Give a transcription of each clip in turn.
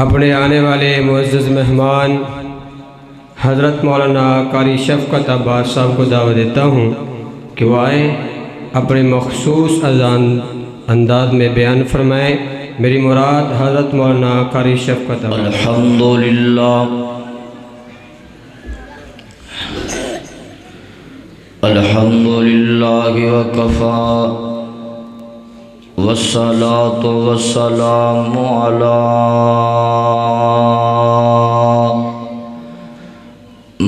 اپنے آنے والے معزز مہمان حضرت مولانا قاری شفقت عباس صاحب کو دعوت دیتا ہوں کہ وہ آئیں، اپنے مخصوص انداز میں بیان فرمائیں۔ میری مراد حضرت مولانا قاری شفقت عباس۔ الحمدللہ وکفا والصلاة والسلام علی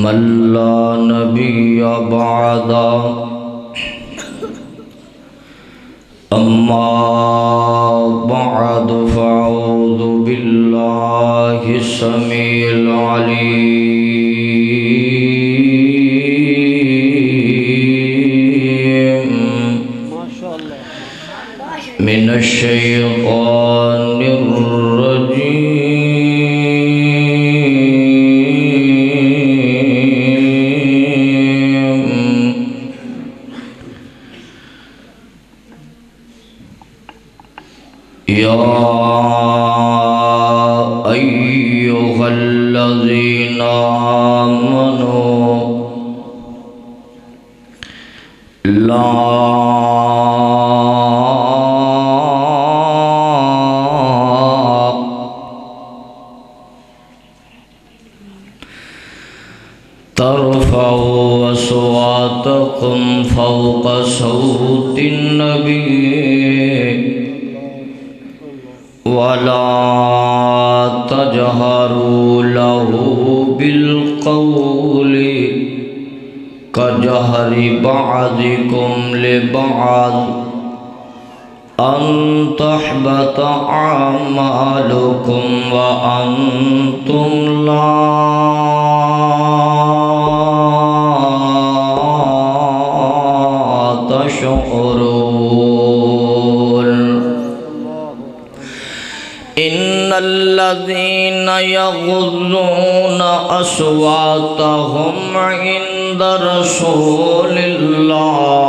من لا نبی بعد اما بعد فاعوذ باللہ السمیع العلیم من الشیطان الرجیم یا ایھا الذین آمنوا لا ترفعوا أصواتكم فوق صوت النبي ولا تجهروا له بالقول كجهر بعضكم لبعض أن تحبط أعمالكم وأنتم لا إن الذين يغضون أصواتهم عند رسول الله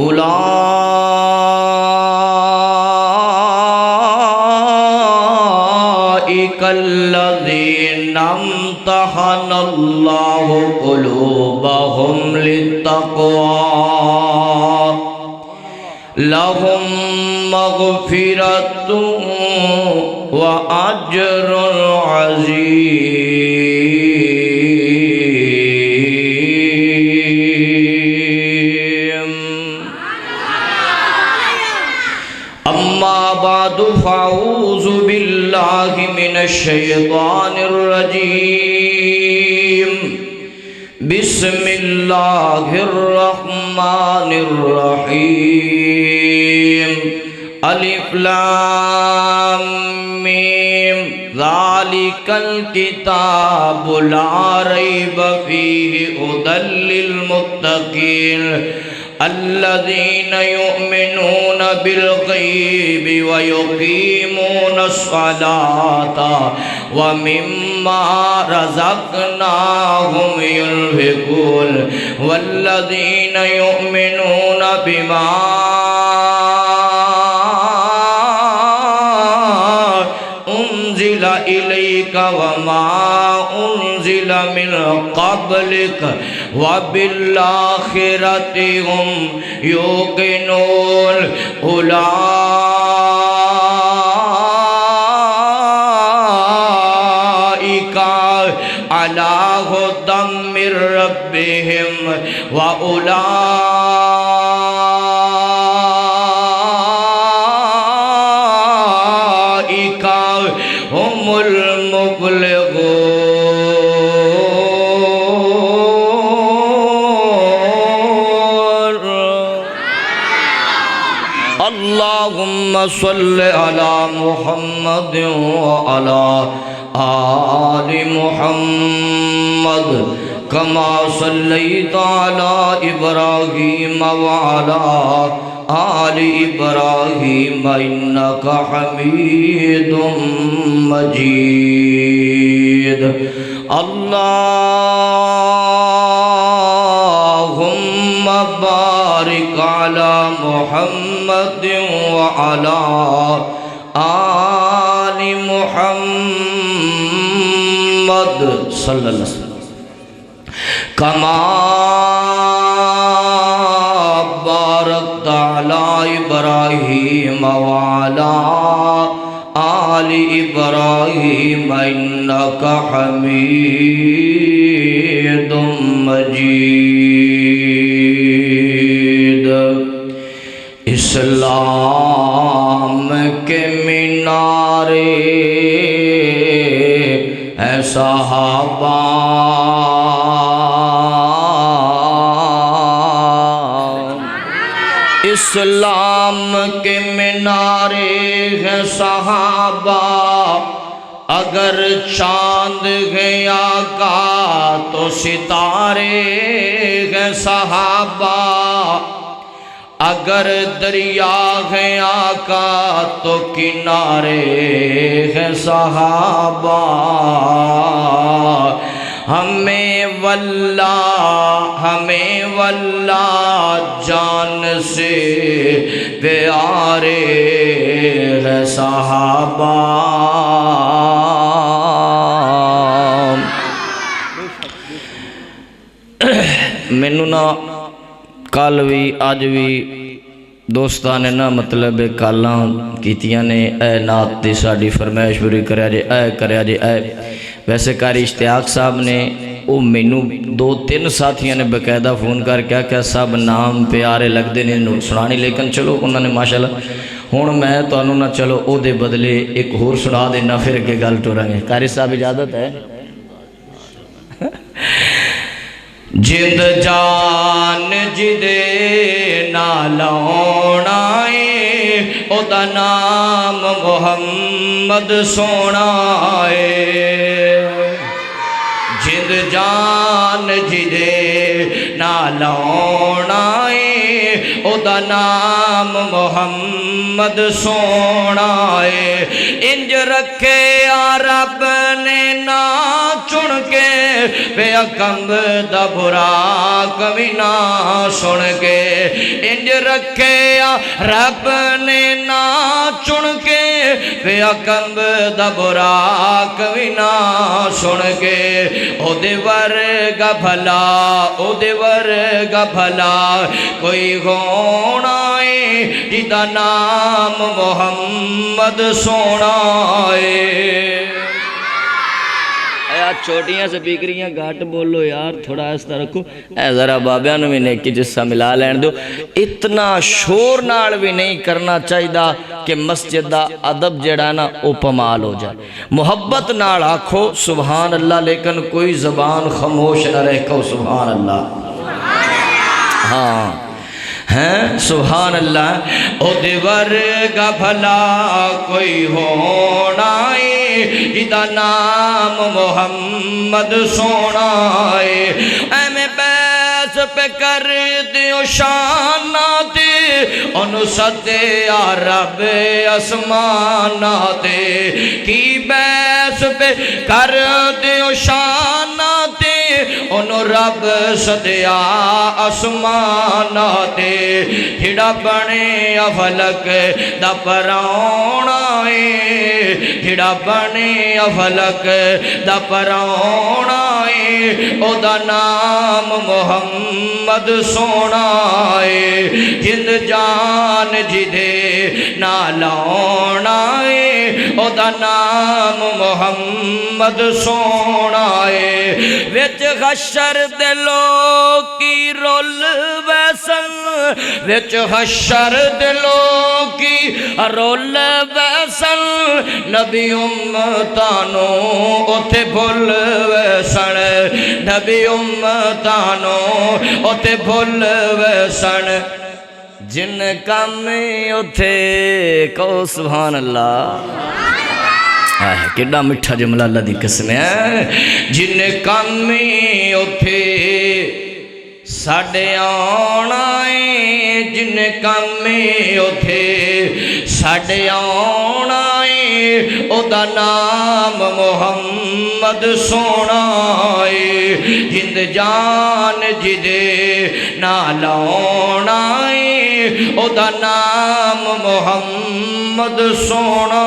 أولئك الذين امتحن الله قلوبهم للتقوى لهم مغفرة وأجر عظيم أما بعد فأعوذ بالله من الشيطان الرجيم بسم الله الرحمن الرحيم الف لام میم ذالک الکتاب لا ریب فیہ ھدی للمتقین الذین یؤمنون بالغیب ویقیمون الصلاة ومما رزقناهم ينفقون والذین یؤمنون بما انزل الیک وما انزل من قبلک وبالآخرۃ هم یوقنون اولئک علی ھدی من ربہم وأولئک هم المفلحون اللهم صل على محمد وعلى آل محمد كما صليت على إبراهيم وعلى آل إبراهيم إنك حميد مجيد اللهم بارك على محمد محمد وعلى آل محمد صلی اللہ علیہ وسلم کما بارکت علی ابراہیم وعلی آل ابراہیم انک حمید مجید۔ اسلام کے مینارے اے صحابہ، اسلام کے مینارے ہیں صحابہ، اگر چاند ہے آقا تو ستارے ہیں صحابہ، اگر دریا ہے آقا تو کنارے ہیں صحابہ، ہمیں واللہ جان سے پیارے ہیں صحابہ۔ مینوں نا کل بھی اج بھی دوستاں نے نا مطلب کالاں کیتیاں نے اے نعت دی ساڈی فرمائش پوری کریا جے، اے کریا جے، اے ویسے قاری اشتیاق صاحب نے وہ مینوں 2-3 ساتھیاں نے باقاعدہ فون کر کے کیا سب نام پیارے لگتے نے سنانی، لیکن چلو انہوں نے ماشاءاللہ ہوں میں تانوں نہ چلو او دے بدلے ایک ہور سنا دینا، پھر اگے گل ٹوریں گے۔ قاری صاحب اجازت ہے؟ جند جان جدے نالاونا اے او دا نام محمد سونا اے، جند جان جدے نالاونا اے او دا نام محمد سونا اے، انج رکھے رب نے نا چن کے بے اکمب دا براق بھی نہ سن کے، انج رکھے رب نے نا چن کے بے اکمب دا براق بھی نہ سن کے، او دے ورگا بھلا او دے ورگا بھلا کوئی ہونا ہے جدا نام محمد سونا ہے۔ یار چھوٹیاں سپیکریاں گھٹ بولو یار، تھوڑا اس طرح رکھو، اے ذرا بابیاں نو بھی نیکی جسا ملا لین دو، اتنا شور نال بھی نہیں کرنا چاہیے کہ مسجد دا ادب جڑا نا او پمال ہو جائے، محبت نال آکھو سبحان اللہ، لیکن کوئی زبان خاموش نہ رہ کہو سبحان اللہ، ہاں ہیں سبحان اللہ۔ او دے ورگا بھلا کوئی ہونا ہے جدا نام محمد سونا ہے، اے میں بیس پہ کر دیو شاناتے انو سدے یا رب اسماناتے، کی بیس پہ کر دیو شاناتے انو رب سدیا اسماناتے، ہڑا بنے افلک دا پراؤنا ہے، ہڑا بنے افلک دا پراؤنا ہے، او دا نام محمد سونا ہے، جند جان جدے نالاونا ہے، او دا نام محمد سونا ہے، وچ حشر دے لوگ کی رول ویسن، وچ حشر دے لوگ کی رول ویسن، نبی امتانو اوتھے بھول ویسن، نبی امتانو اوتھے بھول ویسن، جن کامی اوتھے کو سبحان اللہ، کیڑا مٹھا جملہ اللہ دی قسم ہے، جن کامی اوتھے ساڑے آنا ہے، جن کامی اوتھے ساڑے آنا ہے، او دا نام محمد سونا ہے، جند جان جدے نالاونا ہے، او دا نام محمد سونا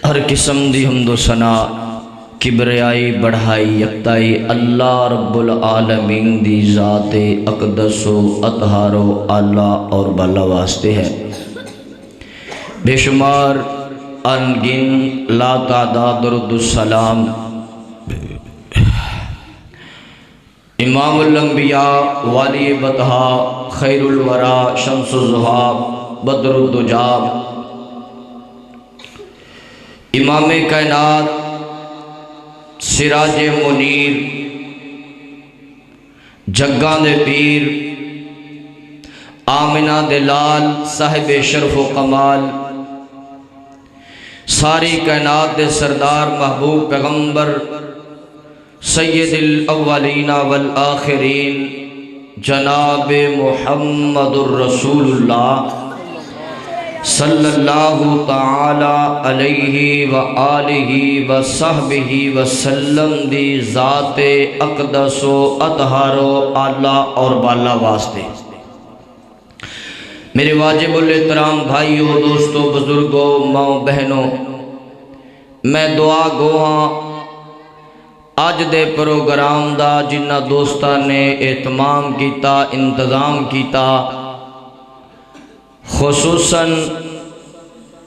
ہر قسم دی حمد و ثنا کبریائی بڑھائی یکتائی اللہ رب العالمین دی ذات اقدس و اطہار و اعلیٰ اور بالا واسطے ہے۔ بے شمار انگن لا تعداد درود السلام امام الانبیاء والی بطحا خیر الورا شمس الضحا بدر الدجا امام کائنات سراج منیر جگاں دے پیر آمنہ دے لال صاحب شرف و کمال ساری کائنات دے سردار محبوب پیغمبر سید الاولین والآخرین جناب محمد الرسول اللہ صلی اللہ تعالی علیہ وآلہ وصحبہ وسلم دی ذات اقدس و اطہار و اعلیٰ اور بالا واسطے۔ میرے واجب الاحترام بھائیوں دوستوں بزرگوں ماں بہنوں، میں دعا گو ہاں آج دے پروگرام دا جنہ دوستاں نے اہتمام کیتا انتظام کیتا، خصوصاً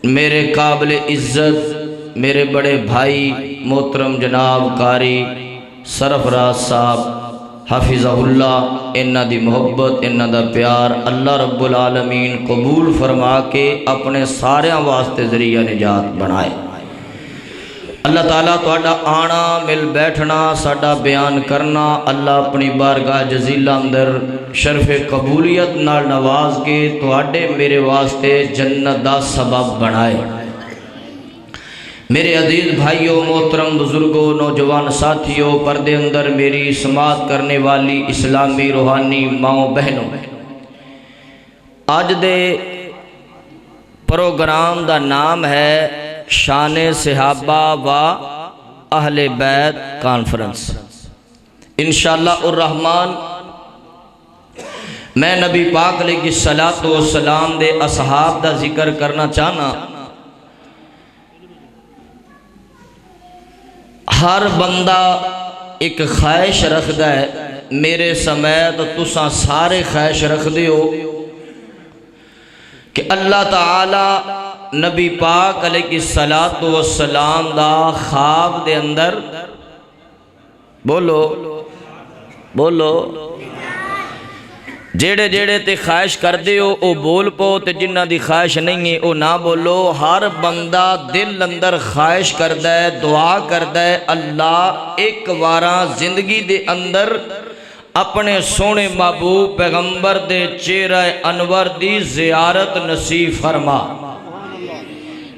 میرے قابل عزت میرے بڑے بھائی محترم جناب قاری سرفراز صاحب حافظہ اللہ، انہ دی محبت انہ دا پیار اللہ رب العالمین قبول فرما کے اپنے سارے واسطے ذریعہ نجات بنائے۔ اللہ تعالیٰ تہاڈا آنا مل بیٹھنا ساڈا بیان کرنا اللہ اپنی بارگاہ جزیلہ اندر شرف قبولیت نال نواز کے تہاڈے میرے واسطے جنت دا سبب بنائے۔ میرے عزیز بھائیوں محترم بزرگوں نوجوان ساتھیوں پردے اندر میری سماعت کرنے والی اسلامی روحانی ماں بہنوں، آج دے پروگرام دا نام ہے شان صحابہ و اہل بیت کانفرنس۔ انشاءاللہ الرحمن میں نبی پاک علیہ السلام دے اصحاب دا ذکر کرنا چاہنا۔ ہر بندہ ایک خواہش رکھدا ہے، میرے سمیت تساں سارے خواہش رکھ دیو کہ اللہ تعالی نبی پاک علیہ السلام دا خواب دے اندر بولو بولو جیڑے جیڑے تے خواہش کر دیو او بول پو تے جنہ دی خواہش نہیں ہے او نہ بولو۔ ہر بندہ دل اندر خواہش کردہ ہے دعا کردہ ہے اللہ ایک واراں زندگی دے اندر اپنے سونے محبوب پیغمبر دے چہرہ انور دی زیارت نصیب فرما۔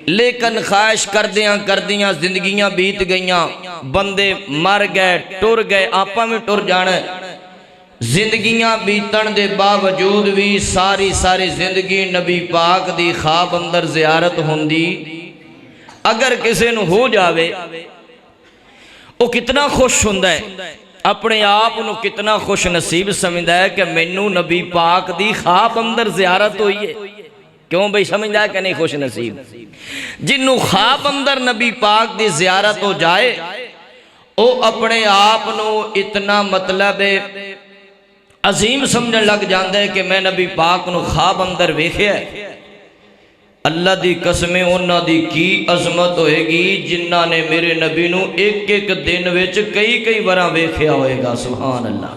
لیکن خواہش کردیاں زندگیاں بیت گئیاں، بندے مر گئے ٹر گئے، آپا میں ٹر جانا ہے۔ زندگیاں بیتن دے باوجود بھی ساری زندگی نبی پاک دی خواب اندر زیارت ہوندی اگر کسے نو ہو جاوے وہ کتنا خوش ہوندہ ہے، اپنے آپ نو کتنا خوش نصیب سمجھدا ہے کہ مینوں نبی پاک دی خواب اندر زیارت ہوئی ہے۔ کیوں بھئی سمجھدا ہے کہ نہیں خوش نصیب؟ جنوں خواب اندر نبی پاک دی زیارت ہو جائے او اپنے آپ نو اتنا مطلب عظیم سمجھن لگ جاندے ہے کہ میں نبی پاک نو خواب اندر ویکھیا ہے۔ اللہ دی قسمیں انہاں دی کی عظمت ہوئے گی جنہاں نے میرے نبی نو ایک دن وچ کئی وراں ویکھیا ہوئے گا، سبحان اللہ۔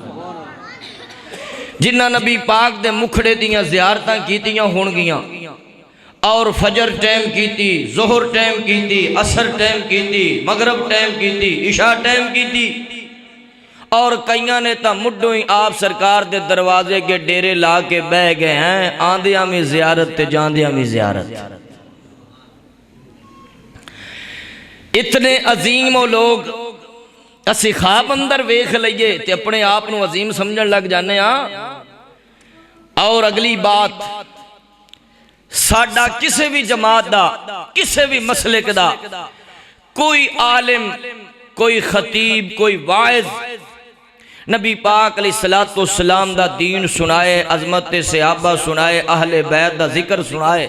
جنہاں نبی پاک دے مکھڑے دیاں زیارتاں کیتیاں ہون گیاں اور فجر ٹائم کیتی، ظہر ٹائم کیتی، عصر ٹائم کیتی، مغرب ٹائم کیتی، عشاء ٹائم کیتی، اور کئیاں نے تا مڈوں ہی آپ سرکار دے دروازے کے ڈیرے لا کے بہ گئے ہیں، آندیاں میں زیارت تے جاندیاں میں زیارت۔ اتنے عظیم و لوگ اسی خواب اندر ویکھ لئیے تے اپنے آپ نو عظیم سمجھن لگ جانے ہاں۔ اور اگلی بات، ساڈا کسے بھی جماعت دا کسے بھی مسلک دا کوئی عالم کوئی خطیب، کوئی واعظ نبی پاک علیہ السلام دا دین سنائے، عظمت صحابہ سنائے، اہل بیت دا ذکر سنائے،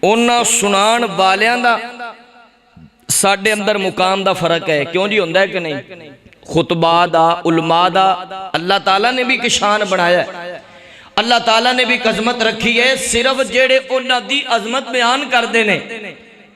انہاں سنان والیاں دا ساڈے اندر مقام دا فرق ہے، کیوں جی ہوندہ ہے کہ نہیں؟ خطبہ دا، علماء دا اللہ تعالیٰ نے بھی ایک شان بنایا ہے، اللہ تعالیٰ نے بھی ایک عظمت رکھی ہے، صرف جیڑے انہاں دی عظمت بیان کر دینے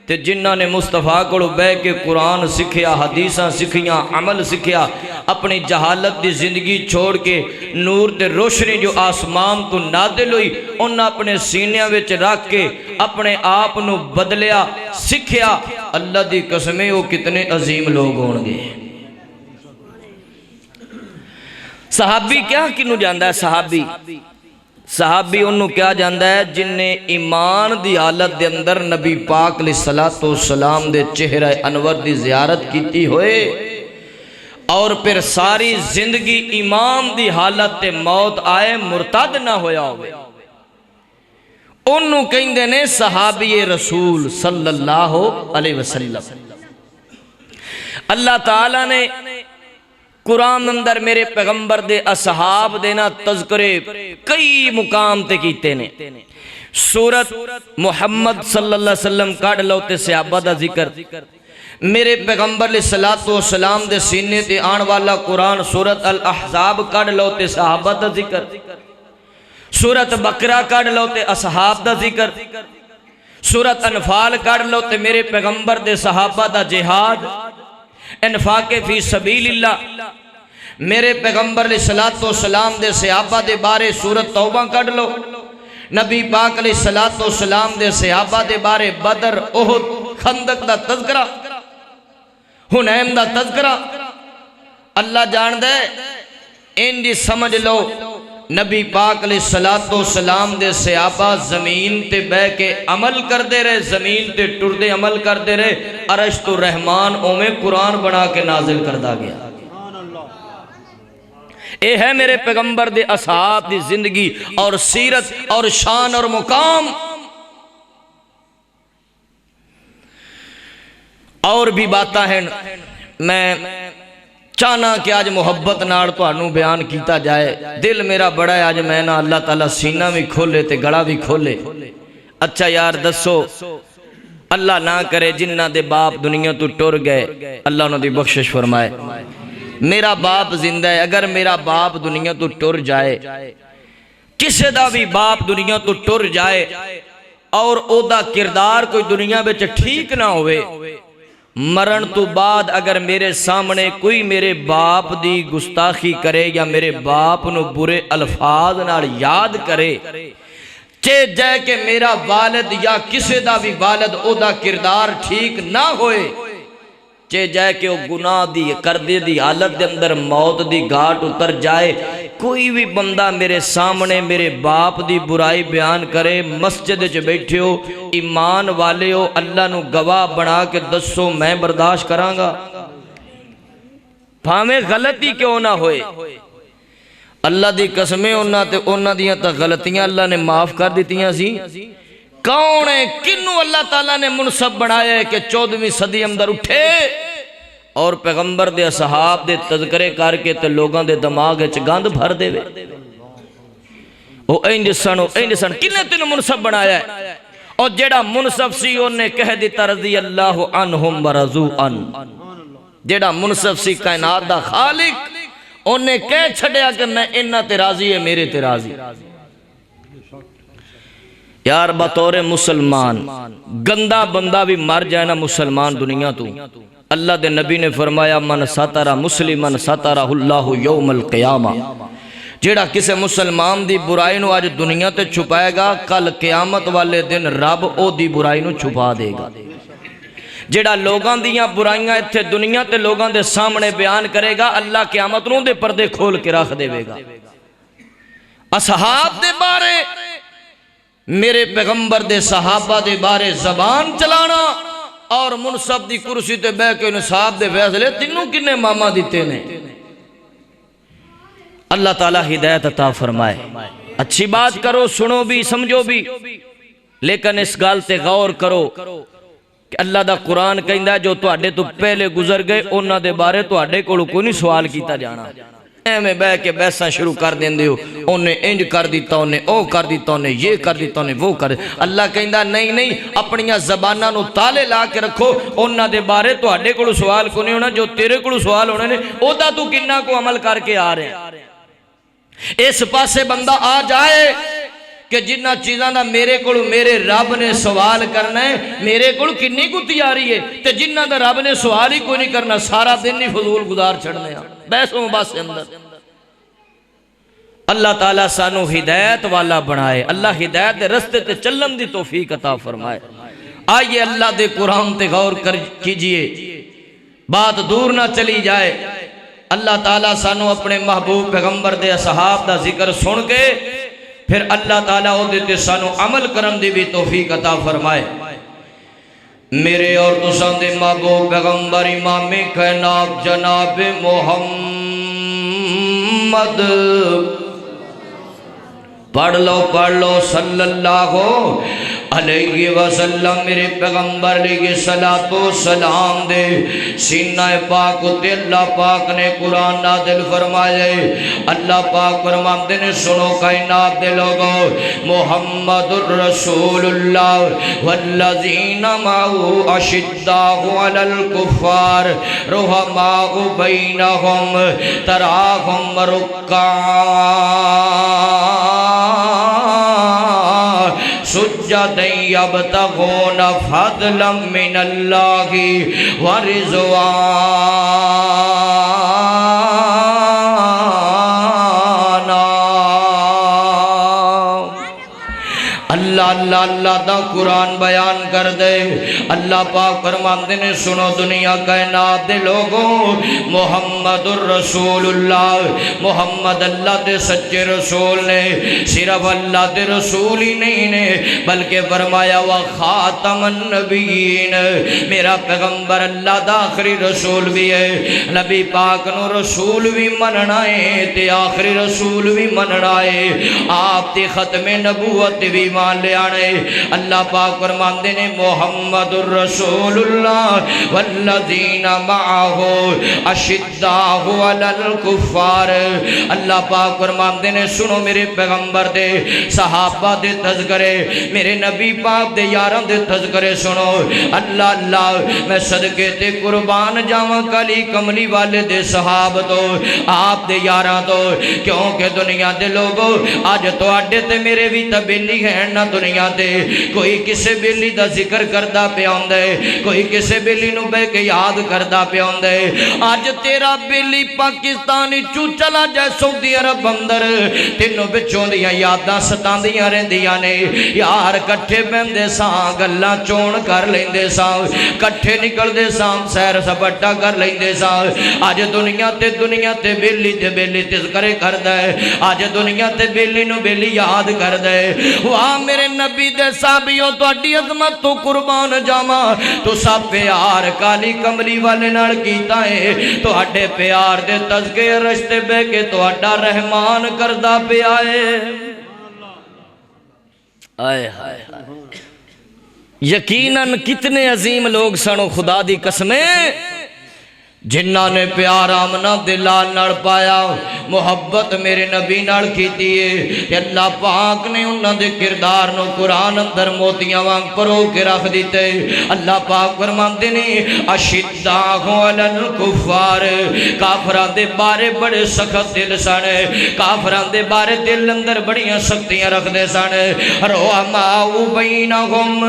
تے جنہاں نے مصطفیٰ کو بے کے قرآن سکھیا، حدیثاں سکھیاں، عمل سکھیا، اپنی جہالت دی زندگی چھوڑ کے نور تے روشنی جو آسمان تو نازل ہوئی انہاں اپنے سینیاں وچ رکھ کے اپنے آپ نو بدلیا، سکھیا، اللہ دی قسمیں وہ کتنے عظیم لوگ ہون گے۔ صحابی کیا کنو جاندہ ہے؟ صحابی انہوں کیا جاندہ ہے جن نے ایمان دی حالت دے اندر نبی پاک علیہ السلام دے چہرہ انور دی زیارت کیتی ہوئے اور پھر ساری زندگی ایمان دی حالت تے موت آئے مرتد نہ ہویا ہوئے، انہوں کہیں دینے صحابی رسول صلی اللہ علیہ وسلم۔ اللہ تعالیٰ نے قرآن اندر میرے پیغمبر دے اصحاب دینا تذکرے کئی مقام تے کیتے نے، سورت محمد صلی اللہ علیہ وسلم کاڑ لوتے صحابہ دا ذکر، میرے پیغمبر علیہ السلام دے سینے تے آن والا قرآن سورت الاحزاب کاڑ لوتے صحابہ دا ذکر، سورت بقرہ کاڑ لوتے اصحاب دا ذکر، سورت انفال کاڑ لوتے میرے پیغمبر دے صحابہ دا جہاد، انفاق فی سبیل اللہ، میرے پیغمبر علیہ السلام دے صحابہ دے بارے سورت توبہ کڑ لو، نبی پاک علیہ السلام دے صحابہ دے بارے بدر، احد، خندق دا تذکرہ، حنین دا تذکرہ، اللہ جان دے ان دی سمجھ لو نبی پاک علیہ السلام دے صحابہ زمین تے بے کے عمل کر دے رہے، زمین تے ٹر دے عمل کر دے رہے، عرش تو رحمان اومیں قرآن بنا کے نازل کردہ گیا۔ اے ہے میرے پیغمبر دے اصحاب دی زندگی اور سیرت اور شان اور مقام۔ اور بھی باتاں ہیں، میں چاہنا کہ آج محبت ناڑ تو انہوں بیان کیتا جائے، دل میرا بڑا ہے آج میں نا اللہ تعالیٰ سینہ بھی کھولے تے گڑا بھی کھولے۔ اچھا یار دسو، اللہ نہ کرے جنہ دے باپ دنیا تو ٹر گئے، اللہ انہوں دی بخشش فرمائے۔ میرا باپ زندہ ہے، اگر میرا باپ دنیا تو ٹر جائے، کسے دا بھی باپ دنیا تو ٹر جائے اور او دا کردار کوئی دنیا بچ ٹھیک نہ ہوئے، مرن تو بعد اگر میرے سامنے کوئی میرے باپ دی گستاخی کرے یا میرے باپ نو برے الفاظ نال یاد کرے، چے جائے کہ میرا والد یا کسے دا بھی والد او دا کردار ٹھیک نہ ہوئے، چے جائے کہ وہ گناہ دی کردے دی حالت دے اندر موت دی گھاٹ اتر جائے، کوئی بھی بندہ میرے سامنے میرے باپ دی برائی بیان کرے، مسجد جو بیٹھے ہو ایمان والے ہو، اللہ نو گواہ بنا کے دسو میں برداشت کراں گا، بھامیں غلطی کیوں نہ ہوئے، اللہ دی قسمیں انہاں دیاں تا غلطیاں اللہ نے معاف کر دیتیاں سی۔ کون ہے کنو اللہ تعالیٰ نے منصب بنایا ہے کہ 14ویں صدی اندر اٹھے اور پیغمبر دے اصحاب دے تذکرے کر کے تے لوگاں دے دماغ وچ گند بھر دے وے، او انجسن کنے تینوں منصب بنایا ہے؟ اور جیڑا منصب سی انہیں کہہ دیتا رضی اللہ عنہم ورضو ان، جیڑا منصب سی کائنات دا خالق انہیں کہہ چھڑیا کہ میں انہ تے راضی ہے میرے تے راضی۔ یار بطور مسلمان گندہ بندہ بھی مر جائے نا مسلمان دنیا تو، اللہ دے نبی نے فرمایا من ستر مسلمن سترہ اللہ یوم القیامہ، جیڑا کسے مسلمان دی برائی نو آج دنیا تے چھپائے گا، کل قیامت والے دن رب او دی برائی نو چھپا دے گا۔ جیڑا لوگاں دیاں برائیاں اتھے دنیا تے لوگاں دے سامنے بیان کرے گا، اللہ قیامت نو دے پردے کھول کے رکھ دے گا۔ اصحاب دے بارے، میرے پیغمبر دے صحابہ دے بارے زبان چلانا اور منصب دی کرسی تے بے کے نصاب دے فیصلے تینوں کنے ماما دیتے نے۔ اللہ تعالیٰ ہدایت عطا فرمائے۔ اچھی بات کرو، سنو بھی، سمجھو بھی، لیکن اس گال تے غور کرو کہ اللہ دا قرآن کہندا جو تواڈے تو پہلے گزر گئے انہاں دے بارے تواڈے کولوں کوئی نہیں سوال کیتا جانا ایویں بہ کے بحثاں شروع کر دیندے ہو انہیں انج کر دیتا انہیں او کر دیتا انہیں یہ کر دیتا انہیں وہ کر دیتا اللہ کہندا نہیں اپنیاں زباناں نو تالے لا کے رکھو انہاں دے بارے تواڈے کولوں سوال کو نہیں ہونا جو تیرے کولوں سوال ہونے نے او دا تو کنہ کو عمل کر کے آ رہے ہیں اس پاسے بندہ آ جائے کہ جنہ چیزاں دا میرے کولوں میرے رب نے سوال کرنا ہے میرے کولوں کنی کو تیاری ہے تے جنہ دا رب نے سوال ہی کوئی نہیں کرنا سارا دن ہی فضول گزار چھڑنے ہیں بحثوں بس اندر اللہ تعالیٰ سانو ہدایت والا بنائے اللہ ہدایت دے رستے تے چلن دی توفیق عطا فرمائے آئیے اللہ دے قرآن تے غور کیجئے بات دور نہ چلی جائے اللہ تعالیٰ سانو اپنے محبوب پیغمبر دے اصحاب دا ذکر سن کے پھر اللہ تعالیٰ او دیتے سانو عمل کرن دی بھی توفیق عطا فرمائے میرے اور تسان دے محبوب پیغمبر امام کائنات جناب محمد پڑھ لو صلی اللہ علیہ وسلم میرے پیغمبر علیہ السلام دے سینہ پاک تے اللہ پاک نے قرآن نازل فرمائے اللہ پاک فرماتے نے سنو کائنات دے لوگوں محمد الرسول اللہ والذین معه اشداء علی الکفار رحماء بینہم تراہم رکعا سجدًا یبتغون فضلا من اللہ ورضوانا اللہ دا قرآن بیان کر دے اللہ پاک فرماتے نے سنو دنیا کائنات دے لوگوں محمد الرسول اللہ محمد اللہ دے سچے رسول نے صرف اللہ دے رسول ہی نہیں نے بلکہ فرمایا وخاتم النبیین میرا پیغمبر اللہ دا آخری رسول بھی ہے نبی پاک نو رسول بھی مننا ہے تے آخری رسول بھی مننا ہے آپ تے ختم نبوت بھی مان لے آنے اللہ پاک فرماندے نے محمد الرسول اللہ والذین معه اشداء علی الکفار اللہ پاک فرماندے نے سنو میرے پیغمبر دے صحابہ دے تذکرے میرے نبی پاک دے یاران دے تذکرے سنو اللہ میں صدقے تے قربان جاواں کلی کملی والے دے صحاب تو آپ دے یاران تو کیونکہ دنیا دے لوگوں آج تو آڈے تے میرے بھی تبیلی ہیں نہ دنیا دے کوئی کسے بیلی دا ذکر کردہ پہ آندے کوئی کسے بیلی نو بے کے یاد کردہ پہ آندے آج تیرا بیلی پاکستانی چو چلا جائے سعودی عرب اندر تینوں بچوں دیا یاداں ستان دیا رہن دیا نے یار کٹھے بندے ساں گلہ چون کر لیندے ساں کٹھے نکل دے ساں سیر سبٹا کر لیندے ساں آج دنیا تے بیلی تذکرے کر دے آج دنیا تے بیلی نو بیلی یاد کر دے وہاں میرے نبی دے صحابیوں تو اڈی عظمت تو قربان جاما تو سب پیار کالی کملی والے نڑ کیتا ہے تو اڈے پیار دے تذکے رشتے بے کے تو اڈا رحمان کردہ پہ آئے آئے یقیناً کتنے عظیم لوگ سنو خدا دی قسمیں جنہ نے پیار آمنہ دلال نڑ پایا محبت میرے نبی نڑ کی دیئے کہ اللہ پاک نے انہوں دے کردار نو قرآن اندر موتیاں وانگ پرو کے رکھ دیتے اللہ پاک فرمان دینے اشداء علی الکفار کافران دے بارے بڑے سخت دل سانے کافران دے بارے دل اندر بڑیاں سختیاں رکھ دے سانے رحماء بینہم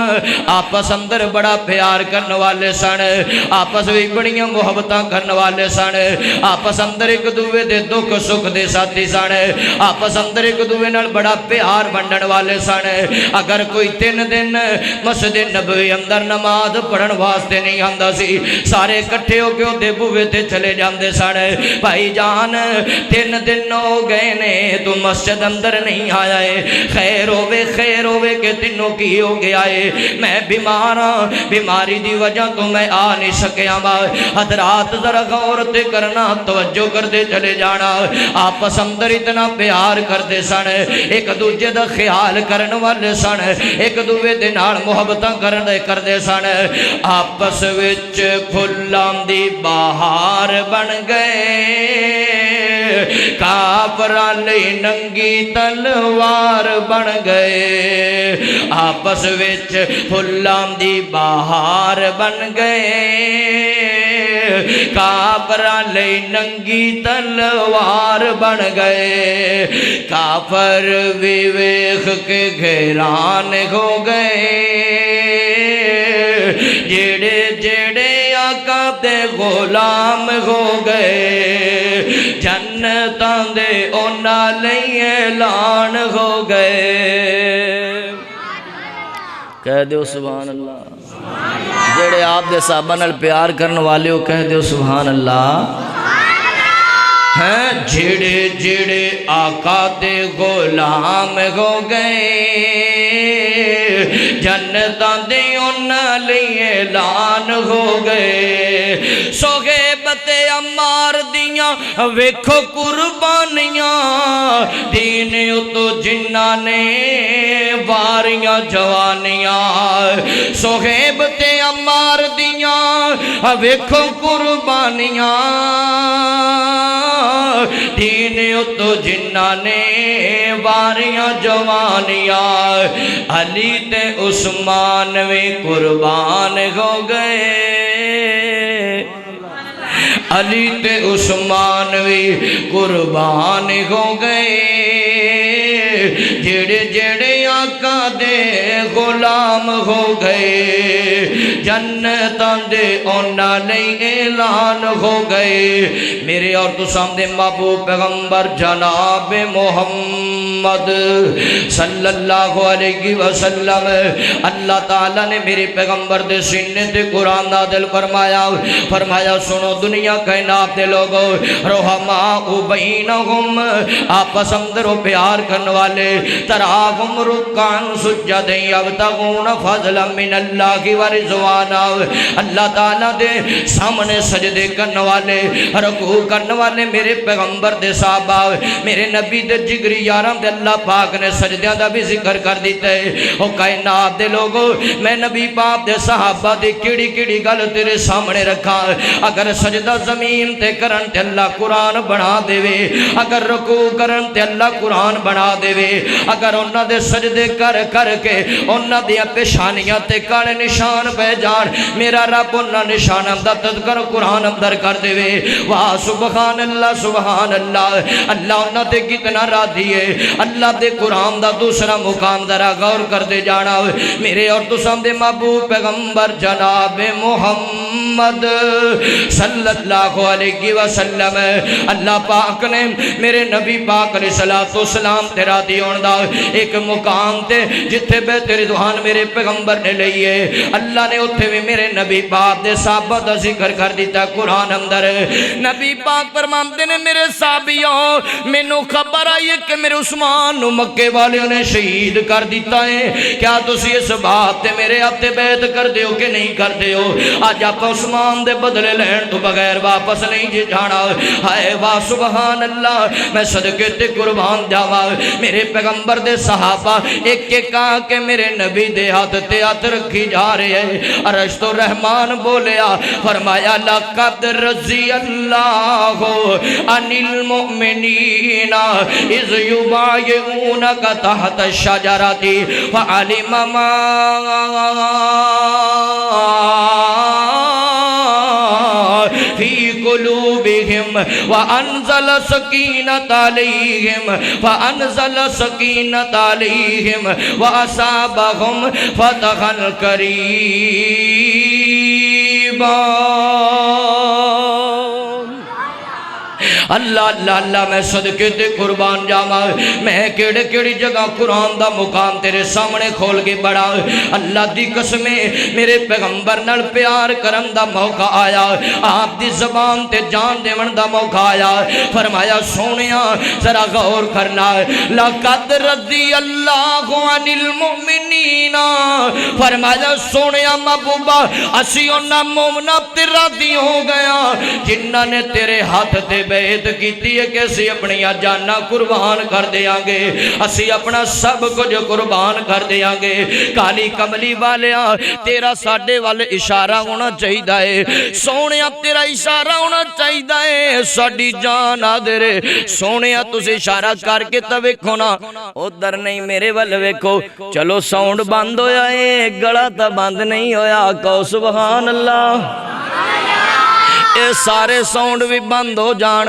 آپس اندر بڑا پیار کرنے والے سانے آپس بھی بڑیاں محبتاں کرنے والے سانے آپس اندر ایک دوے دے دکھ سکھ دے ساتھی سانے آپس اندر ایک دوے نال بڑا پیار بنڈن والے سانے اگر کوئی 3 دن مسجد نبوی اندر نماز پڑھن واسطے نہیں آندا سی سارے کٹھے ہو کے دے بوے تے چلے جاندے سانے بھائی جان 3 دن ہو گئے نے تو مسجد اندر نہیں آیا ہے خیر ہوے کہ تینوں کی ہو گیا ہے میں بیمار ہاں بیماری دی وجہ تو میں آ نہیں سکیا حضرات بات ذرا غور تے کرنا توجہ کرتے چلے جانا آپس اندر اتنا پیار کرتے سن ایک دوجے دا خیال کرن والے سن ایک دوجے دے نال محبتاں کرتے سن آپس وچ پھلاں دی بہار بن گئے کافراں لئی ننگی تلوار بن گئے آپس وچ پھلاں دی بہار بن گئے کافراں لئی ننگی تلوار بن گئے کافر بھی ویکھ کے حیران ہو گئے جڑے جڑے آقا دے غلام ہو گئے جنتاں دے انہاں لئی اعلان ہو گئے کہہ دیو سبحان اللہ جڑے آپ دے صحابہ نال پیار کرن والے ہو کہہ دیو سبحان اللہ ہیں جڑے جڑے آقا دے غلام ہو گئے جنتاں دے انہاں لئی اعلان ہو گئے صہیب تے عمار دیاں ویکھو قربانیاں دین اتو جنہاں نے واریاں جوانیاں صہیب تے عمار دیاں ویکھو قربانیاں دین اتو جنہاں نے واریاں جوانیاں علی تے عثمان وی قربان ہو گئے علی تے عثمان وی قربان ہو گئے جڑے جڑے آقا دے غلام ہو گئے جنتاں دے انہاں لئی اعلان ہو گئے میرے اور تو سامنے محبوب پیغمبر جناب محمد صلی اللہ علیہ وسلم اللہ تعالیٰ نے میرے پیغمبر دے سینے تے قرآن نازل فرمایا سنو دنیا کائنات دے لوگو رحماء بینہم آپس اندر و پیار کرنے والے تراہم رکان سجدیں یبتغون فضلا من اللہ ورضوانا اللہ تعالیٰ دے سامنے سجدے کرنے والے رکوع کرنے والے میرے پیغمبر دے صحابہ میرے نبی دے جگری یارم دے اللہ پاک نے سجدیاں دا بھی ذکر کر دیتا ہے او کائنات دے لوگو میں نبی پاک دے صحابہ دے کیڑی کیڑی گل تیرے سامنے رکھا اگر سجدہ زمین تے کرن تے اللہ قرآن بنا دے وے اگر رکوع کرن تے اللہ قرآن بنا دے وے اگر انہاں دے سجدے کر کے انہاں دیا پیشانیاں تے کالے نشان پہ جان میرا رب انہاں نشاناں دا تذکر قرآن اندر کر دے وے واہ سبحان اللہ اللہ انہاں تے کتنا راضی ہے اللہ دے قرآن دا دوسرا مقام ذرا غور کر دے جانا میرے اور تو سامنے محبوب پیغمبر جناب محمد صلی اللہ علیہ وسلم اللہ پاک نے میرے نبی پاک علیہ السلام تیرا دیون دا ایک مقام تے جتھے بیت رضوان میرے پیغمبر نے لئیے اللہ نے اتھے بھی میرے نبی پاک دے صحابہ دا ذکر کر دیتا قرآن اندر نبی پاک فرماتے نے میرے صحابیوں میں نو خبر آئی ہے کہ میرے عثمان نو مکے والے نے شہید کر دیتا ہے کیا تسی اس بات تے میرے ہاتھ بیعت کر دیو کہ نہیں کر دیو آج آپ عثمان دے بدلے لین تو بغیر واپس نہیں جی جانا ہائے واہ سبحان اللہ میں صدقے تے قربان جاوا میرے پیغمبر دے صحابہ ایک کے کہا کہ میرے نبی دے ہاتھ تے ہاتھ رکھی جا رہے ہیں عرش تو رحمان بولیا فرمایا لقد رضی اللہ عن المؤمنین اذ یبایعونک تحت الشجرۃ فعلم ما فی قلوبہم وانزل سکینت علیہم فانزل سکینت علیہم واصابہم فتحا قریبا اللہ اللہ اللہ میں صدقے تے قربان جاواں میں کیڑے کیڑی جگہ قرآن دا مقام تیرے سامنے کھول کے بڑا اللہ دی قسمیں میرے پیغمبر نال پیار کرن دا موقع آیا آپ دی زبان تے جان دیون دا موقع آیا فرمایا سونیا ذرا غور کرنا لقد رضی اللہ عن المؤمنین فرمایا سونیا محبوبہ اسی انہاں مومناں تے راضی ہو گیا جنہاں نے تیرے ہاتھ تے بیعت کیتی ہے کہ اسی اپنی جاناں قربان کر دیاں گے اسی اپنا سب کچھ قربان کر دیاں گے کالی کملی والیاں تیرا ساڈے والے اشارہ ہونا چاہیے سونیا تیرا اشارہ ہونا چاہیے ساڈی جان آدھرے سونیا تُس اشارہ کر کے تو ویکھو نا ادھر نہیں میرے والے ویکھو چلو ساؤنڈ بند ہویا ہے گلا تا بند نہیں ہویا کہو سبحان اللہ اے سارے ساؤنڈ بھی بند ہو جان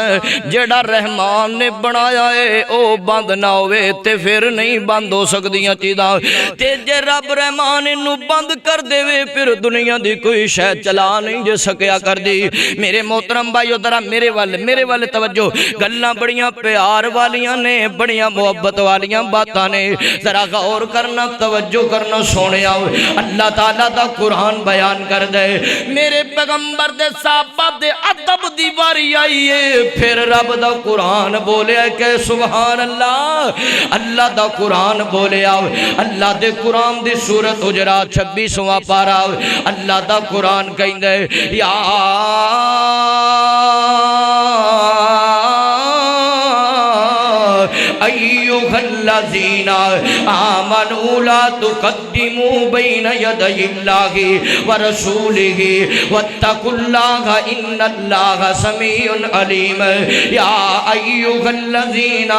جیڑا رحمان نے بنایا ہے او بند نہ ہوئے تے پھر نہیں بند ہو سکدیاں چیزاں تے جے رب رحمان انہوں بند کر دے وے پھر دنیا دی کوئی شے چلا نہیں جے سکیا کر دی میرے محترم بھائیو ذرا میرے والے توجہ گلاں بڑیاں پیار والیاں نے بڑیاں محبت والیاں باتاں نے ذرا غور کرنا توجہ کرنا سونیا اللہ تعالیٰ دا قرآن بیان کر دے میرے پیغمبر دے صحابہ دے ادب دی باری آئی ہے پھر رب دا قرآن بولے کہ سبحان اللہ اللہ دا قرآن بولے اللہ دے قرآن دی سورت حجرات 26واں پارا اللہ دا قرآن کہیں دے یا ایوہ الذین آمنوا لا تقدموا بین یدی اللہ ورسولہ واتقوا اللہ ان اللہ سمیع علیم یا ایوہ الذین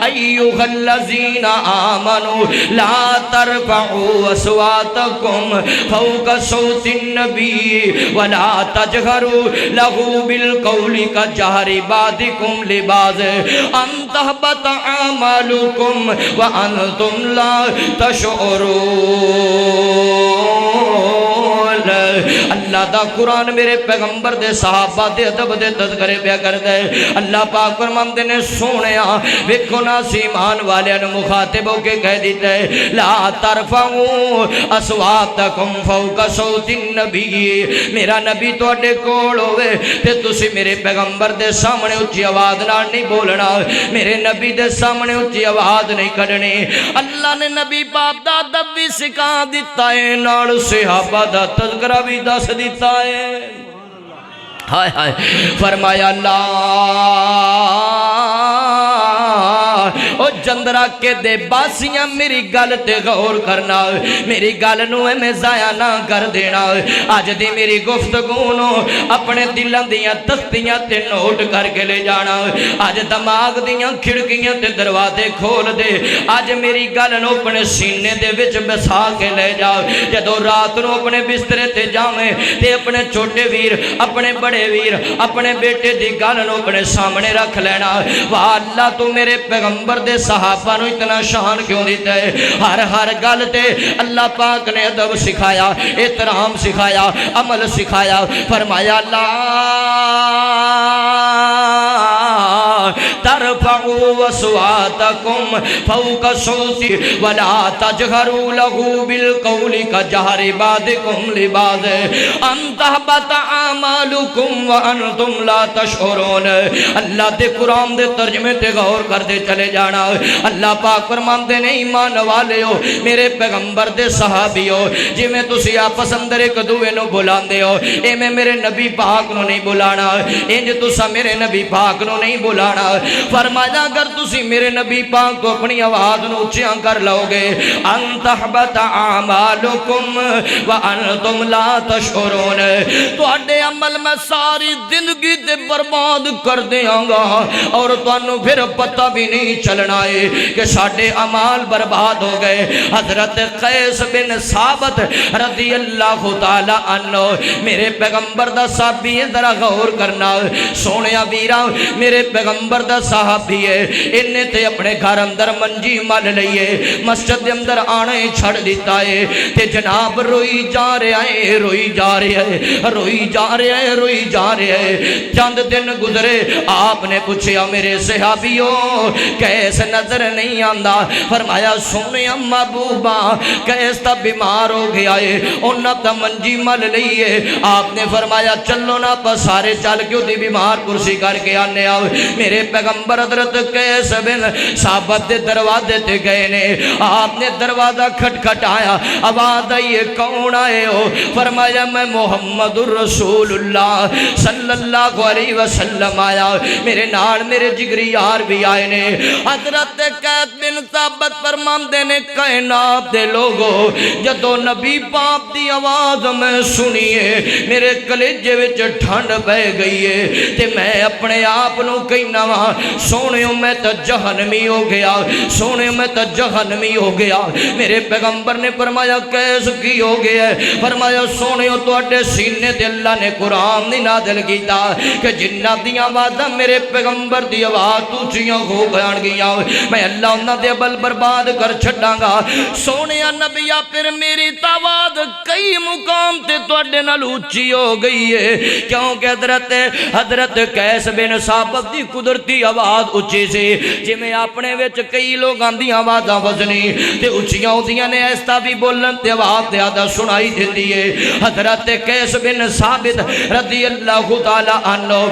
ایوہ الذین آمنوا لا ترفعوا اصواتکم فوق صوت النبی ولا تجہروا لہو بالقول کجہر بعضکم لبعض ان تحبط اعمالکم وانتم لا تشعرون اللہ دا قرآن میرے پیغمبر دے صحابہ دے ادب دے تذکرے پیا کر دے اللہ پاک فرماندے نے سونیا ویکھو نا ایمان والے نے مخاطب ہو کے کہہ دیتا ہے لا ترفعوا اصواتکم فوق صوت النبی میرا نبی تواڈے کول ہوے تے تسی میرے پیغمبر دے سامنے اونچی آواز نال نہیں بولنا میرے نبی دے سامنے اونچی آواز نہیں کڈنی اللہ نے نبی پاک دا ادب بھی سکھا دیتا ہے نال صحابہ دا تذکرہ بھی دس دیتا ہے ہائے ہائے فرمایا اللہ او جندرا کے دے باسیاں میری گل تے غور کرنا میری گل نو میں ضائع نہ کر دینا اج دی میری گفتگو نو اپنے دلاں دیاں تختیاں تے نوٹ کر کے لے جانا اج دماغ دیاں کھڑکیاں تے دروازے کھول دے اج میری گل نو اپنے سینے دے وچ بسا کے لے جا جدوں رات نو اپنے بسترے تے جاویں تے اپنے چھوٹے ویر اپنے بڑے ویر اپنے بیٹے دی گل نو اپنے سامنے رکھ لینا واہ اللہ تو میرے پیغمبر دے صحابہ نو اتنا شان کیوں دیتا ہے ہر گل تے اللہ پاک نے ادب سکھایا احترام سکھایا عمل سکھایا فرمایا اللہ ترفعوا اصواتکم فوق صوت ولا تجہروا لہ بالقول کجہر بعضکم لبعض ان تحبط اعمالکم وانتم لا تشعرون اللہ دے قرآن دے ترجمے تے غور کر دے چلے جانا اللہ پاک فرماندے نے ایمان والے ہو میرے پیغمبر دے صحابی ہو جی میں تسی آپس اندر ایک دوے نو بلاندے ہو اے میں میرے نبی پاک نو نہیں بلانا انج تسا میرے نبی پاک نو نہیں بلانا فرمایا اگر تسی میرے نبی پاک کو اپنی آواز نو اونچیاں کر لو گے ان تحبط اعمالکم وانتم لا تشعرون تواڈے عمل میں ساری زندگی تے برباد کر دیاں گا اور تانوں پھر پتہ بھی نہیں چلنا ہے کہ ساڈے اعمال برباد ہو گئے حضرت قیس بن ثابت رضی اللہ تعالی عنہ میرے پیغمبر دا صحابی ذرا غور کرنا سونیا ویرا میرے پیغمبر پیغمبر دا صحابی ہے انہیں تے اپنے گھر اندر منجی مل لئیے مسجد دے اندر آنے چھڑ دیتا ہے تے جناب روئی جا رہے ہیں روئی جا رہے ہیں روئی جا رہے ہیں روئی جا رہے ہیں چند دن گزرے آپ نے پوچھا میرے صحابیوں کیسے نظر نہیں آندا فرمایا سونے محبوبہ کیسا بیمار ہو گیا ہے انہاں تا منجی مل لئیے آپ نے فرمایا چلو نا پا سارے چل کیوں دی بیمار کرسی کر کے آنے آؤ میرے پیغمبر حضرت قیس بن ثابت دے دروازے تے گئے نے آپ نے دروازہ کھٹ کھٹ آیا آواز آئیے کون آئے ہو فرمایا میں محمد الرسول اللہ صلی اللہ علیہ وسلم آیا میرے نال میرے جگری یار بھی آئے نے حضرت قیس بن ثابت فرماندے نے کائنات دے لوگو جدو نبی پاک دی آواز میں سنیے میرے کلیجے وچ ٹھنڈ بہ گئی ہے تے میں اپنے آپ نو کہنا وا سونیوں میں تا جہنمی ہو گیا سونیوں میں تا جہنمی ہو گیا میرے پیغمبر نے فرمایا کیس کی ہو گیا فرمایا سونیوں تو اڈے سینے تے اللہ نے قرآن نہیں نازل کیتا کہ جنہ دیاں آوازاں میرے پیغمبر دی آواز اونچیاں ہو گیا میں اللہ انہاں دے عمل برباد کر چھڈاں گا سونیا نبیا پھر میری آواز کئی مقام تے تواڈے نال اونچی ہو گئی ہے کیونکہ حضرت قیس بن ثابت دی قدرتی آواز اونچی سی جویں اپنے وچ کئی لوگاں دی آوازاں وزنی تے اونچیاں ہوندیاں نے ایسا بھی بولن تے آواز زیادہ سنائی دیندی ہے حضرت قیس بن ثابت رضی اللہ تعالی عنہ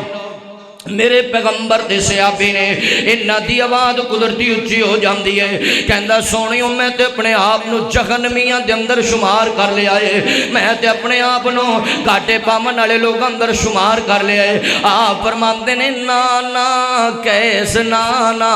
میرے پیغمبر دے صحابی نے انہاں دی آواز قدرتی اونچی ہو جاندی ہے کہندا سونیوں میں تے اپنے آپ نو جہنمیاں دے اندر شمار کر لیا ہے میں تے اپنے آپ نو گھاٹے پاون والے لوگ اندر شمار کر لیا ہے آپ فرماندے نے نانا کیس نانا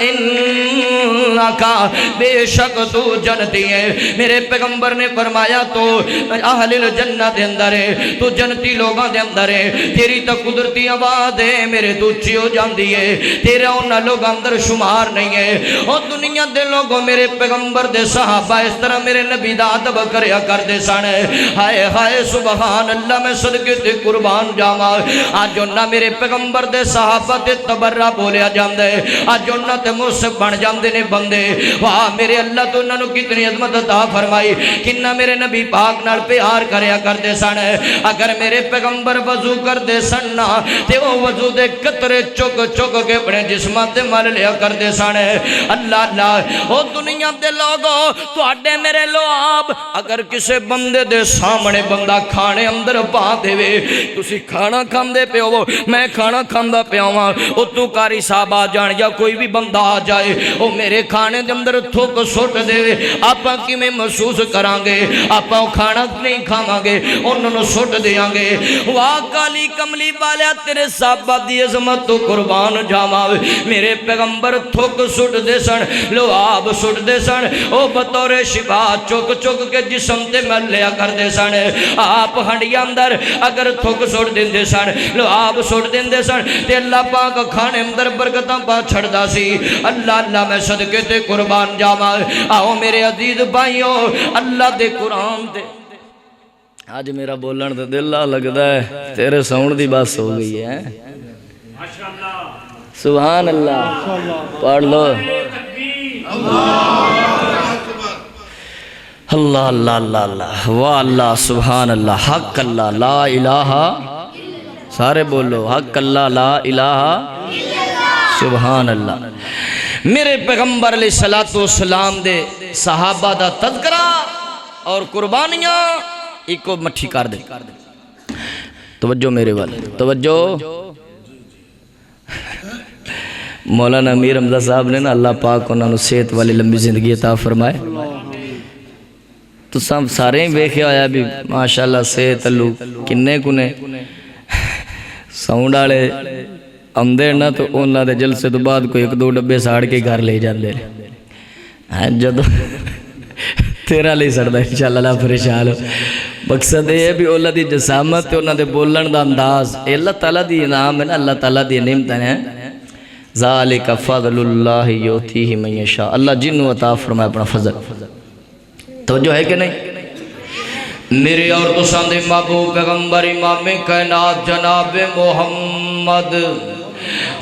انکا بے شک تو جنتی ہے میرے پیغمبر نے فرمایا تو اہل الجنہ دے اندر ہے تو جنتی لوگاں دے اندر ہے تیری تا قدرتی آواز ہے میرے تو اونچی ہو جاندی ہے تیرا انہاں لوگ اندر شمار نہیں ہے اور دنیا دے لوگوں میرے پیغمبر دے صحابہ اس طرح میرے نبی دا ادب کریا کرتے سن ہائے ہائے سبحان اللہ میں صدقے تے قربان جاواں اج انہاں میرے پیغمبر دے صحابہ تے تبرہ بولیا جاندا ہے اج انہاں تے مصب بن جاندے نے بندے واہ میرے اللہ تو انہاں نو کتنی عظمت عطا فرمائی کنا میرے نبی پاک نال پیار کریا کرتے سن اگر میرے پیغمبر وضو کر دے سننا تے وہ وضو دے قطرے چک چک کے اپنے جسماں تے مل لیا کردے سن اللہ اللہ او دنیا دے لوگو تواڈے میرے لواب اگر کسے بندے دے سامنے بندہ کھانے اندر پا دے وے تسی کھانا کھاندے پے ہو میں کھانا کھاندا پیا ہاں او تو کاری صاحب آ جان یا کوئی بھی بندہ آ جائے او میرے کھانے دے اندر تھوک سٹ دے آپاں کیویں محسوس کراں گے آپاں کھانا نہیں کھاواں گے انہاں نوں سٹ دیاں گے واہ کالی کملی والا تیرے صحابہ دی عظمت تو قربان جاواں میرے پیغمبر تھوک سٹ دے سن لواب سٹ دے سن او بطور شفا چک چک کے جسم تے مل لیا کردے سن آپ ہنڈیا اندر اگر تھوک سٹ دیندے سن لواب سٹ دیندے سن تے اللہ پاک کھانے اندر برکتاں پا چھڑدا سی اللہ اللہ میں صدقے تے قربان جاواں آؤ میرے عزیز بھائیو اللہ دے قرآن دے آج میرا بولن تو دل لگتا ہے تیرے ساؤنڈ دی بات ہو گئی ہے سبحان اللہ پڑھ لو اللہ اللہ اللہ اللہ واہ اللہ سبحان اللہ حق اللہ لا الہ سارے بولو حق اللہ لا الہ سبحان اللہ میرے پیغمبر علیہ السلام دے صحابہ دا تذکرہ اور قربانیاں ایک کو مٹھی کر دے توجہ میرے والے توجہ مولانا امیر حمزہ صاحب نے نا اللہ پاک انہوں نے صحت والی لمبی زندگی عطا فرمائے تو سب سارے ہی بیکھے آیا بھی ماشاءاللہ صحت اللہ کنے کنے ساؤنڈ آلے اندر نا تو انہوں نے جلسے تو بعد کوئی ایک دو ڈبے ساڑھ کے گھر لے جاندے جدو تیرا لئی سڑدا انشاءاللہ اللہ پریشان ہو مقصد ہے بھی اللہ دی جسامت تے انہاں دے بولن دا انداز اے اللہ تعالیٰ دی انعام ہے نا اللہ تعالیٰ دی نعمتیں ہیں ذالک فضل اللہ یؤتیہ من یشاء اللہ جنوں عطا فرمائے اپنا فضل توجہ ہے کہ نہیں میرے اور تساں دے محبوب پیغمبر امام کائنات جناب محمد محمد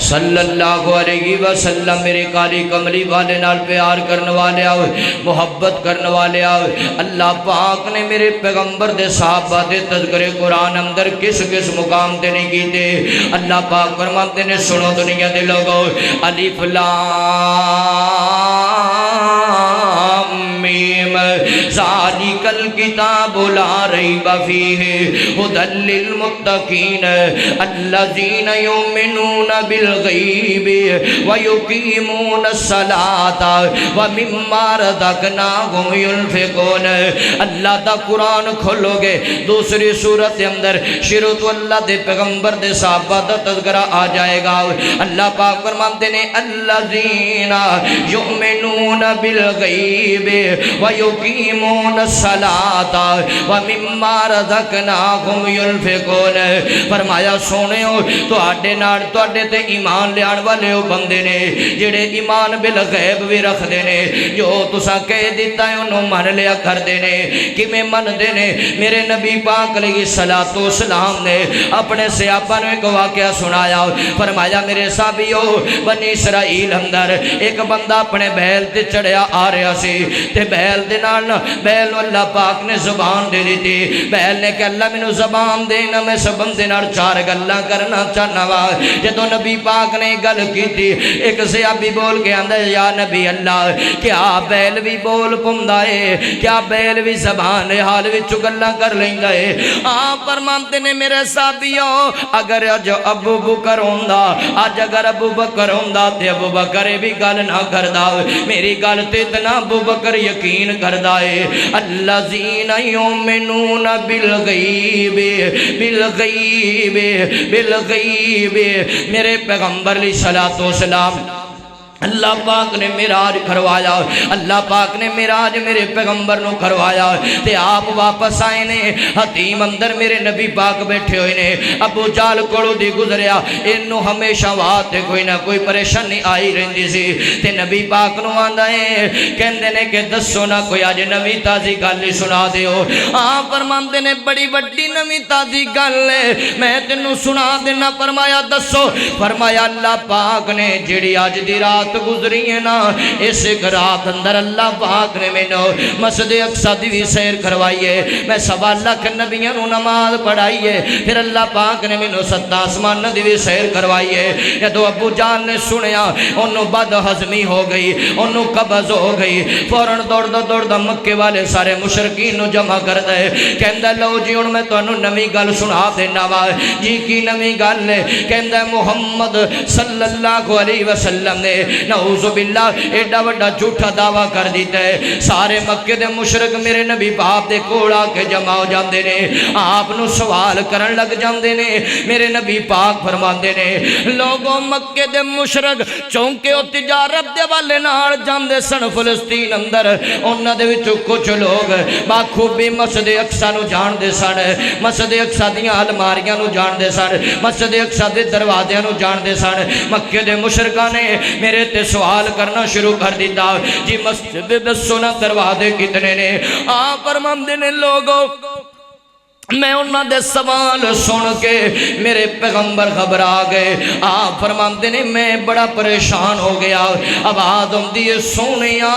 صلی اللہ علیہ وسلم میرے کالی کملی والے نال پیار کرنے والے آؤ محبت کرنے والے آؤ اللہ پاک نے میرے پیغمبر دے صحابہ دے تذکرے قرآن اندر کس کس مقام تے نہیں کیتے اللہ پاک فرماتے نے سنو دنیا دے لوگو الف لام میم ذالک الکتاب لا ریب فیہ ھدی للمتقین الذین یؤمنون بالغیب ویقیمون الصلاۃ ومما رزقناہم ینفقون اللہ دا قرآن کھولو گے دوسری سورت اندر شروع تو اللہ دے پیغمبر دے صحابہ دا تذکرہ آ جائے گا اللہ پاک فرماتے نے الذین یؤمنون بالغیب وَيُقِيمُونَ الصَّلَاةَ وَمِمَّا رَزَقْنَاهُمْ يُنْفِقُونَ فرمایا سونےو تواڈے نال تواڈے تے ایمان لیان والے او بندے نے جڑے ایمان بالغیب بھی رکھ دے نے جو تساں کہہ دیتا ہے انہوں من لیا کر دے نے کیویں من دے نے میرے نبی پاک علیہ الصلوۃ والسلام نے اپنے صحابہ نے ایک واقعہ سنایا فرمایا میرے صحابیو بنی اسرائیل اندر ایک بندہ اپنے بیل تے چڑھیا آ رہا سی تے بیل دے نال بیل اللہ پاک نے زبان دے دیتی بیل نے کہ اللہ مینوں زبان دینا میں سب بندے نال چار گلاں کرنا چاہنا وا جدوں نبی پاک نے گل کیتی ایک صحابی بول کے آندا یا نبی اللہ کیا بیل بھی بول پوندا ہے کیا بیل بھی زبان حال وچ گلاں کر لیندا ہے آپ فرماتے نے میرے صحابیو اگر اج ابو بکر ہوندا اج اگر ابو بکر ہوندا تے ابو بکر بھی گل نہ کردا میری گل تے اتنا ابو بکر یقین کردا ہے الذین یؤمنون بالغیب بالغیب بالغیب میرے پیغمبر علیہ الصلوۃ والسلام اللہ پاک نے معراج کروایا اللہ پاک نے معراج میرے پیغمبر نو کروایا تے آپ واپس آئے نے حتیم اندر میرے نبی پاک بیٹھے ہوئے نے ابو جال کولوں دی گزریا اینو ہمیشہ واسطے کوئی نہ کوئی پریشانی آئی رہندی سی تے نبی پاک نو آندا ہے کہندے نے کہ دسو نہ کوئی اج نویں تازی گل سنا دیو آپ فرماندے نے بڑی بڑی نویں تازی گل ہے میں تینوں سنا دینا فرمایا دسو فرمایا اللہ پاک نے جڑی اج دی رات گزری ہے نا اس رات اندر اللہ پاک نے مینوں مسجد اقصی دی بھی سیر کروائی ہے میں 1.25 لاکھ نبیوں نو نماز پڑھائی ہے پھر اللہ پاک نے مینوں 7 آسمان دی بھی سیر کروائی ہے جدوں ابو جان نے سنیا انہوں بد ہضمی ہو گئی انہوں قبض ہو گئی فوراً دوڑدا مکے والے سارے مشرکین نو جمع کر دے کہندا لو جی ہن میں تانوں نویں گل سنا دینا وا جی کی نویں گل ہے کہندا محمد صلی اللہ علیہ وسلم نے نعوذ باللہ ایڈا وڈا جھوٹا دعویٰ کر دیتا ہے سارے مکے دے مشرک میرے نبی پاک دے کول آ کے جمع ہو جاندے نے آپ نو سوال کرن لگ جاندے نے میرے نبی پاک فرماندے نے لوگوں مکے دے مشرک چونکہ او تجارت دے والے نال جاندے سن فلسطین اندر انہاں دے وچوں کچھ لوگ باخوبی مسجد اقصی نو جاندے سن مسجد اقصی دیاں الماریاں نو جاندے سن مسجد اقصی دے دروازیاں نو جاندے سن مکے دے مشرکاں نے میرے تے سوال کرنا شروع کر دیتا جی مسجد دسو نا دروازے کتنے نے آپ فرماندے نے لوگوں میں انہاں دے سوال سن کے میرے پیغمبر گھبرا گئے آپ فرماندے نے میں بڑا پریشان ہو گیا آواز ہوندی ہے سونیا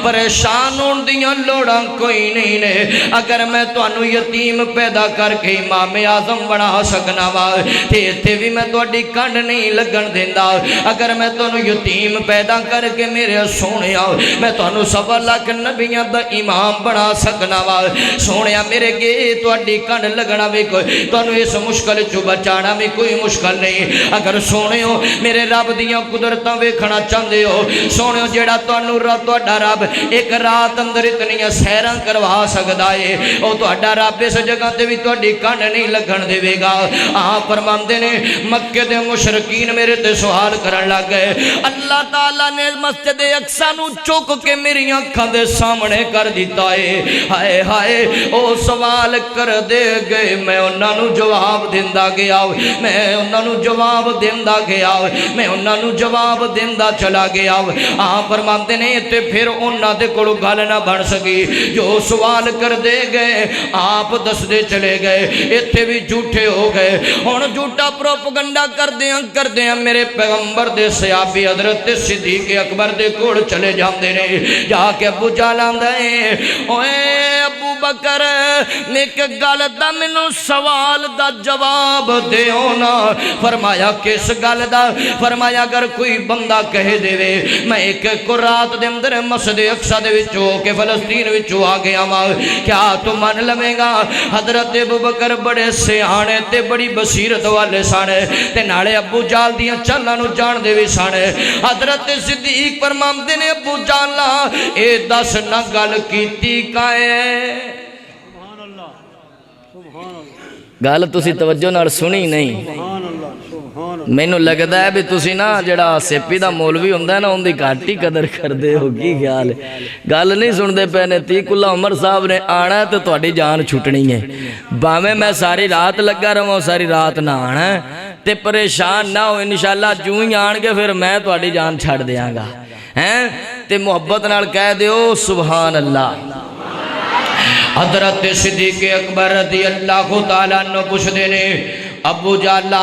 پریشان ہون دیاں لوڑاں کوئی نہیں نے اگر میں تانوں یتیم پیدا کر کے امام اعظم بنا سکنا وا تے ایتھے بھی میں تہاڈی کنڈ نہیں لگن دیندا اگر میں تانوں یتیم پیدا کر کے میرے سونیا میں تانوں 1.25 لاکھ نبیاں دا امام بنا سکنا وا سونیا میرے گے تواڈی کنڈ لگنا بھی کوئی تانوں اس مشکل چوں بچانا بھی کوئی مشکل نہیں اگر سونےو میرے رب دیاں قدرتاں ویکھنا چاہندے ہو سونےو جیڑا تانوں تہاڈا رب ایک رات اندر اتنیاں سیراں کروا سکدا ہے او تہاڈا رب اس جگہ تے بھی تہاڈی کنڈ نہیں لگن دے گا آپ فرماندے نے مکے دے مشرکین میرے تے سوال کرن لگ گئے اللہ تعالی نے مسجد اقصی نو چک کے میری اکھاں دے سامنے کر دیتا ہے ہائے ہائے او سوال سوال کر دے گئے میں انہاں نو جواب دیندا گیا میں انہاں نو جواب دیندا گیا میں انہاں نو جواب دیندا چلا گیا آپ فرماندے نے تے پھر انہاں دے کول گل نہ بن سکی جو سوال کر دے گئے آپ دس دے چلے گئے ایتھے بھی جھوٹے ہو گئے ہن جھوٹا پروپگنڈا کردیاں میرے پیغمبر دے صحابی حضرت صدیق اکبر دے کول چلے جاندے نے جا کے ابو جہل آندا ہے اوئے ابو بکر ایک گل دا مینوں سوال دا جواب دیو نا فرمایا کس گل دا فرمایا اگر کوئی بندہ کہے دے میں ایک رات دے اندر مسجد اقصی دے وچوں کہ فلسطین وچوں آ گیا وا کیا تو من لویں گا حضرت ابو بکر بڑے سیانے تے بڑی بصیرت والے سن تے نالے ابو جہل دیاں چالاں نو جان دے وی سن حضرت صدیق فرماندے نے ابو جہل اے دس نہ گل کیتی کائے گل تسی توجہ نال سنی نہیں مینوں لگدا ہے بھی تسی نا جڑا سیپی دا مولوی ہوندا ہے نا اون دی گھٹ ہی قدر کردے ہو کی خیال ہے گل نہیں سندے پے نے تیق اللہ عمر صاحب نے آنا ہے تے تہاڈی جان چھٹنی ہے باویں میں ساری رات لگا رہواں ساری رات نہ آنا ہے تے پریشان نہ ہو انشاءاللہ جو ہی آن گے پھر میں تہاڈی جان چھڈ دیاں گا ہیں تے محبت نال کہہ دیو سبحان اللہ حضرت صدیق اکبر رضی اللہ تعالیٰ عنہ پوچھدے نے ابو جہل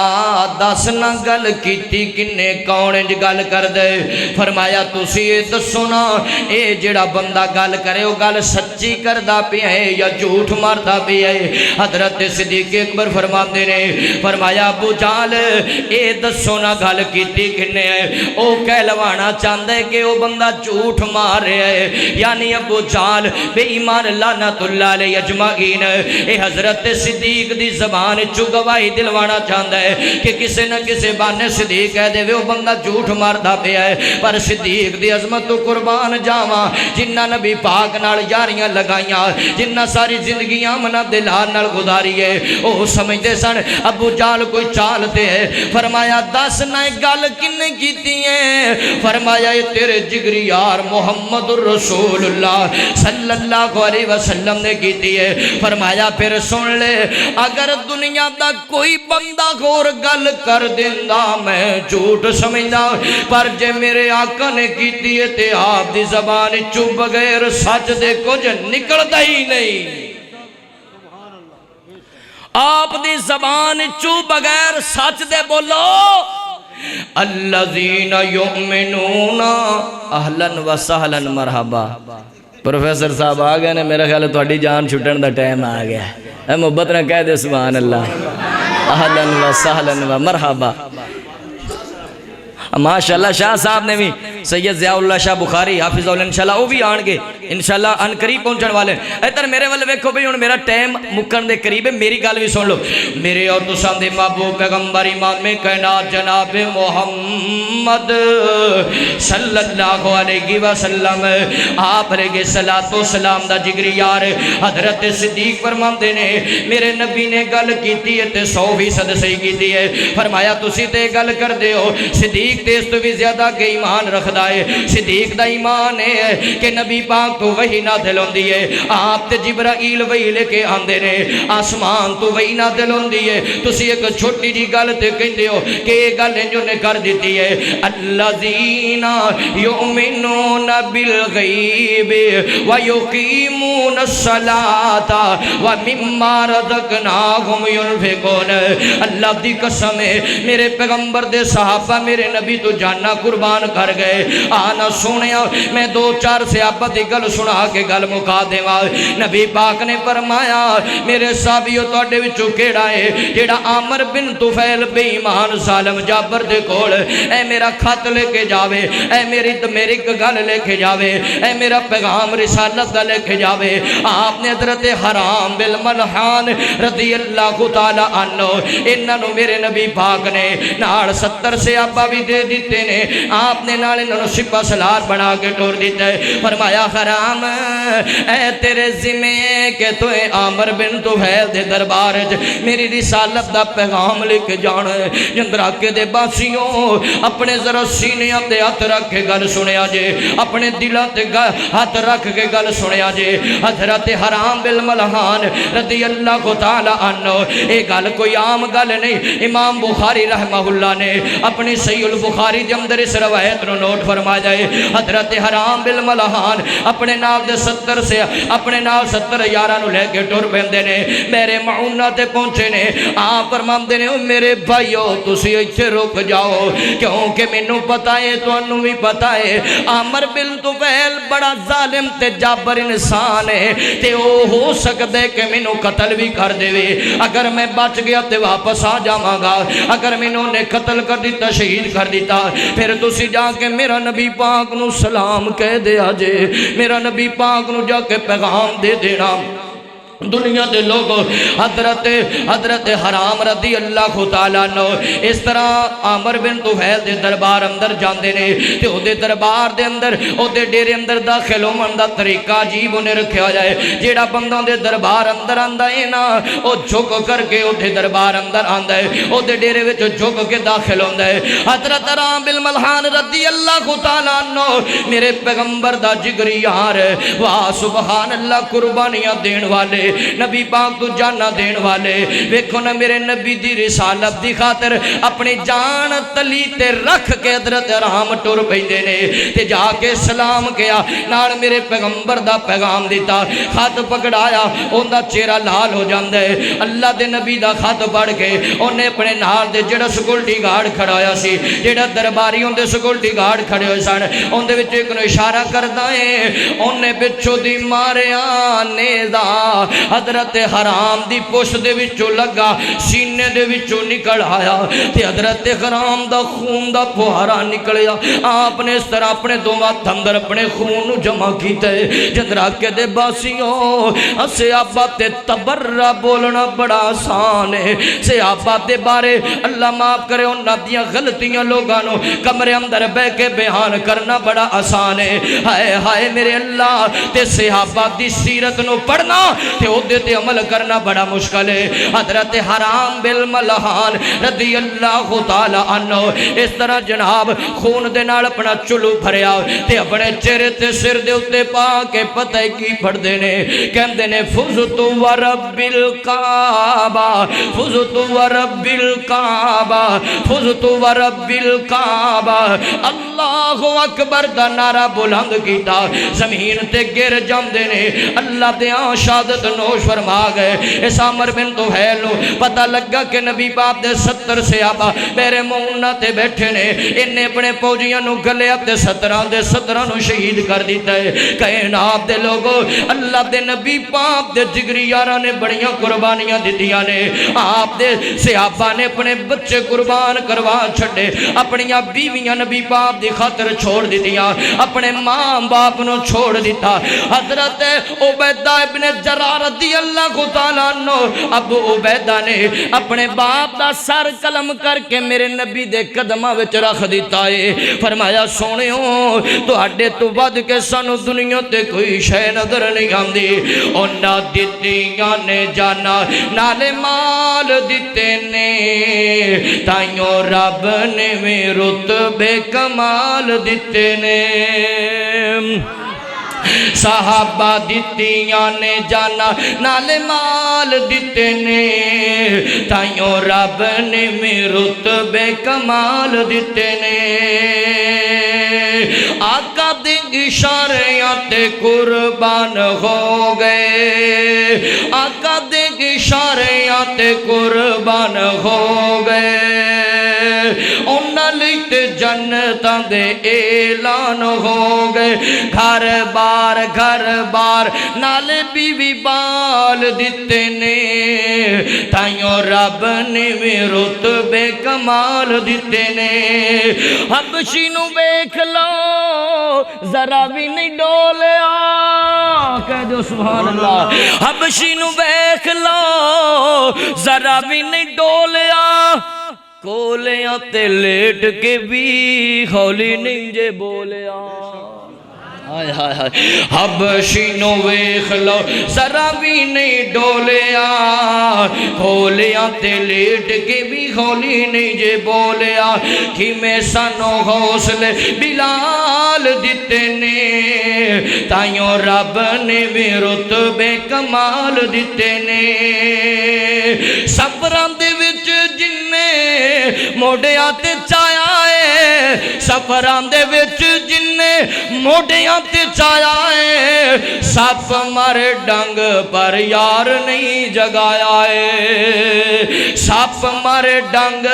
دس نہ گل کیتی کنے کون انج گل کر دے فرمایا تسی دسو نا اے جڑا بندہ گل کرے او گل سچی کردا پیا ہے یا جھوٹ ماردا پیا ہے حضرت صدیق اکبر فرماندے نے فرمایا ابو جہل اے دسو نا گل کیتی کنے ہے او کہلوانا چاہندا ہے کہ او بندہ جھوٹ مار رہا ہے یعنی ابو جہل بے ایمان لعنت اللہ علیہ اجمعین اے حضرت صدیق دی زبان چ گواہی دلوانا چاہتا ہے کہ کسے نہ کسے بانے صدیق کہہ دے وہ بندہ جھوٹ ماردا پیا ہے پر صدیق دی عظمت تو قربان جاواں جنہ نبی پاک نال یاریاں لگائیاں جنہ ساری زندگیاں منا دلال نال گزاری ہے او سمجھدے سن ابو جہل کوئی چالتے ہے فرمایا دس نہ گل کنے کیتی ہے فرمایا یہ تیرے جگری یار محمد الرسول اللہ صلی اللہ علیہ وسلم نے کیتی ہے فرمایا پھر سن لے اگر دنیا دا کوئی بندہ غور گل کر دیندا میں جھوٹ سمجھدا پر جے میرے آقا نے کیتی ہے تے آپ دی زبان چوں بغیر سچ دے کچھ نکلدا ہی نہیں آپ دی زبان چوں بغیر سچ دے بولو الذین یؤمنون اہلا و سہلا مرحبا پروفیسر صاحب آ گئے نے میرا خیال ہے تہاڈی جان چھٹن دا ٹائم آ گیا اے محبت نہ کہہ دے سبحان اللہ اہلاً و سہلاً و مرحبا ماشاءاللہ شاہ صاحب نے بھی سید ضیاء اللہ شاہ بخاری حافظ اللہ انشاءاللہ وہ بھی آن گے انشاءاللہ ان قریب پہنچن والے اتر میرے والے ویکھو بھی ہن میرا ٹائم مکن دے قریب ہے میری گل بھی سن لو میرے اور تساں دے محبوب پیغمبر امام کائنات جناب محمد صلی اللہ علیہ وسلم آپ علیہ الصلوۃ والسلام دا جگری یار حضرت صدیق فرماندے نے میرے نبی نے گل کیتی ہے تے 100% صحیح کیتی ہے فرمایا تسی تے گل کر دے ہو صدیق تیز تو بھی زیادہ کہ ایمان رکھدا ہے صدیق دا ایمان ہے کہ نبی پاک تو وحی نازل ہوندی ہے آپ تے جبرائیل وحی لے کے آندے نے آسمان تو وحی نازل ہوندی ہے تسی ایک چھوٹی جی گل تے کہندے ہو کہ یہ گل انہوں نے کر دیتی ہے الذین یؤمنون بالغیب ویقیمون الصلاۃ ومما رزقناہم ینفقون اللہ دی قسم ہے میرے پیغمبر دے صحابہ میرے نبی تو جانا قربان کر گئے آنا سنیا میں 2-4 صحابہ دی گل سنا کے گل مکا دیواں نبی پاک نے فرمایا میرے صحابیو تواڈے وچوں کیڑا ہے جیڑا عامر بن طفیل بے ایمان ظالم جابر دے کول اے میرا خط لے کے جاوے اے میری گل لے کے جاوے اے میرا پیغام رسالت دا لے کے جاوے آپ نے حضرت حرام بن ملحان رضی اللہ تعالی عنہ انہاں نو میرے نبی پاک نے نال 70 صحابہ بھی دے دے دیتے نے آپ نے نال انہوں سپہ سلار بنا کے ٹور دیتا ہے فرمایا حرام اے تیرے ذمہ کہ تو عامر بن طفیل دے دربار میری رسالت دا پیغام لکھ جانا ہے جندراکے دے باسیوں اپنے ذرا سینے تے ہاتھ رکھ کے گل سنیا جے اپنے دلوں تے ہاتھ رکھ کے گل سنیا جے حضرت حرام بن ملحان رضی اللہ تعالی عنہ اے گل کوئی عام گل نہیں امام بخاری رحمہ اللہ نے اپنی صحیح البخاری دے اندر اس روایت نو نوٹ فرما جائے حضرت حرام بن ملحان اپنے نال دے 70 سے اپنے نال 70 یاراں نو لے کے ٹر پیندے نے میرے معونہ تے پہنچے نے آپ فرماندے نے میرے بھائیو تسی ایتھے رک جاؤ کیونکہ مینوں پتہ ہے تانوں بھی پتہ ہے عامر بن طفیل بڑا ظالم تے جابر انسان ہے تے او ہو سکدے کہ مینوں قتل بھی کر دے اگر میں بچ گیا تے واپس آ جاواں گا اگر مینوں نے قتل کر دیتا شہید کر دیتا پھر تسی جا کے میرا نبی پاک نو سلام کہہ دیا جے میرا نبی پاک نو جا کے پیغام دے دینا دنیا دے لوگ حضرت حرام رضی اللہ تعالیٰ عنہ اس طرح عامر بن طفیل دے دربار اندر جاندے نے تے او دے دربار دے اندر او دے ڈیرے اندر داخل ہون دا طریقہ عجیب انہیں رکھیا جائے جیڑا بندہ دے دربار اندر آندا ہے نا او جھک کر کے او دے دربار اندر آندا ہے او دے ڈیرے وچ جھک کے داخل ہوندا ہے حضرت حرام بن ملحان رضی اللہ تعالیٰ عنہ میرے پیغمبر دا جگری یار واہ سبحان اللہ قربانیاں دین والے نبی پاک تو جانا دین والے ویکھو نا میرے نبی دی رسالت دی خاطر اپنی جان تلی تے رکھ کے حضرت حرام ٹر پیندے نے تے جا کے سلام کیا نال میرے پیغمبر دا پیغام دیتا خط پکڑایا اون دا چہرہ لال ہو جاندا ہے اللہ دے نبی دا خط پڑھ کے اونے اپنے نال دے جڑا سیکورٹی گارڈ کھڑایا سی جڑا درباری اون دے سیکورٹی گارڈ کھڑے ہوئے سن اون دے وچ ایک نو اشارہ کردا ہے اونے پچھوں دی ماریا نیزا حضرت حرام دی پوش دے وچوں لگا سینے دے وچوں نکل آیا تے حضرت حرام دا خون دا پوہارا نکلیا آپ نے اس طرح اپنے دو ہاتھ اندر اپنے خون جمع کیتا ہے جندراکے دے باسیوں صحابہ تے تبرہ بولنا بڑا آسان ہے صحابہ دے بارے اللہ معاف کرے انہاں دیاں غلطیاں لوگاں نو کمرے اندر بہ کے بیان کرنا بڑا آسان ہے ہائے ہائے میرے اللہ تے صحابہ دی سیرت نو پڑھنا تے عہدے تے عمل کرنا بڑا مشکل ہے حضرت حرام بن ملحان رضی اللہ تعالی عنہ اس طرح جناب خون دے نال اپنا چلو بھریا تے اپنے چہرے تے سر دے اوتے پا کے پتہ کی پڑھدے نے کہندے نے فزت ورب الکعبہ فزت ورب الکعبہ فزت ورب الکعبہ اللہ اکبر دا نعرہ بلند کیتا زمین تے گر جاندے نے اللہ دے شہادت نوش فرما گئے اس عامر بن طفیل نو پتہ لگا کہ نبی پاک دے 70 صحابہ میرے معونہ تے بیٹھے نے انہیں اپنے فوجیاں نو گلے تے 17 نو شہید کر دیتا ہے کائنات دے لوگو اللہ دے نبی پاک دے جگری یاراں نے بڑیاں قربانیاں دتیاں نے آپ دے صحابہ نے اپنے بچے قربان کروا چھڈے اپنیاں بیویاں نبی پاک دی خاطر چھوڑ دتیاں اپنے ماں باپ نو چھوڑ دیتا حضرت عبیدہ ابن جراح رضی اللہ تعالیٰ عنہ ابو عبیدہ نے اپنے باپ دا سر قلم کر کے میرے نبی دے قدمہ وچ رکھ دیتا ہے فرمایا سونیوں تو ہڈے تو ود کے سانو دنیا تے کوئی شے نظر نہیں آندی اونا دتیاں نے جانا نالے مال دیتے نے تائیوں رب نے میں رتبے کمال دیتے نے صحابہ دتیاں نے جانا نالے مال دیتے نے تائیوں رب نے میں رتبے کمال دیتے نے آقا دے اشاریاں تے قربان ہو گئے آقا دے اشاریاں تے قربان ہو گئے انہاں لیتے جنتاں دے اعلان ہو گئے گھر بار نالے بیوی بال دیتے نے تائیوں رب نے میں رتبے کمال دیتے نے حبشی نو بیک لو ذرا بھی نہیں ڈولیا کہہ دو سبحان اللہ حبشی نو بیک لو ذرا بھی نہیں ڈولیا کولیاں تے لیٹ کے بھی ہولی نہیں جے بولیا ہائے ہائے ہائے حبشی نو ویکھ لو ذرا بھی نہیں ڈولیا کھولیاں تے لیٹ کے بھی ہولی نہیں جے بولیا کہ میں سانو حوصلے بلال دیتے نے تائیوں رب نے بھی رتبے کمال دیتے نے سفران دے وچ جننے موڑیاں تے چایا ہے سفران دے وچ جننے موڑیاں تے چایا ہے سپ مارے ڈنگ پر یار نہیں جگایا ہے سپ مارے ڈنگ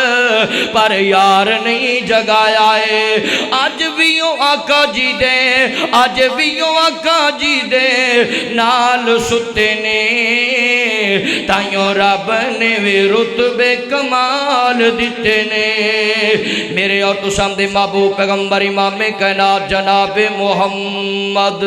پر یار نہیں جگایا ہے آج بھی آقا جی دے آج بھی آقا جی دے نال ستے نے تائیوں رب نے بھی رتبے کمال دیتے نے میرے اور تو سامنے محبوب پیغمبر امام کائنات جناب محمد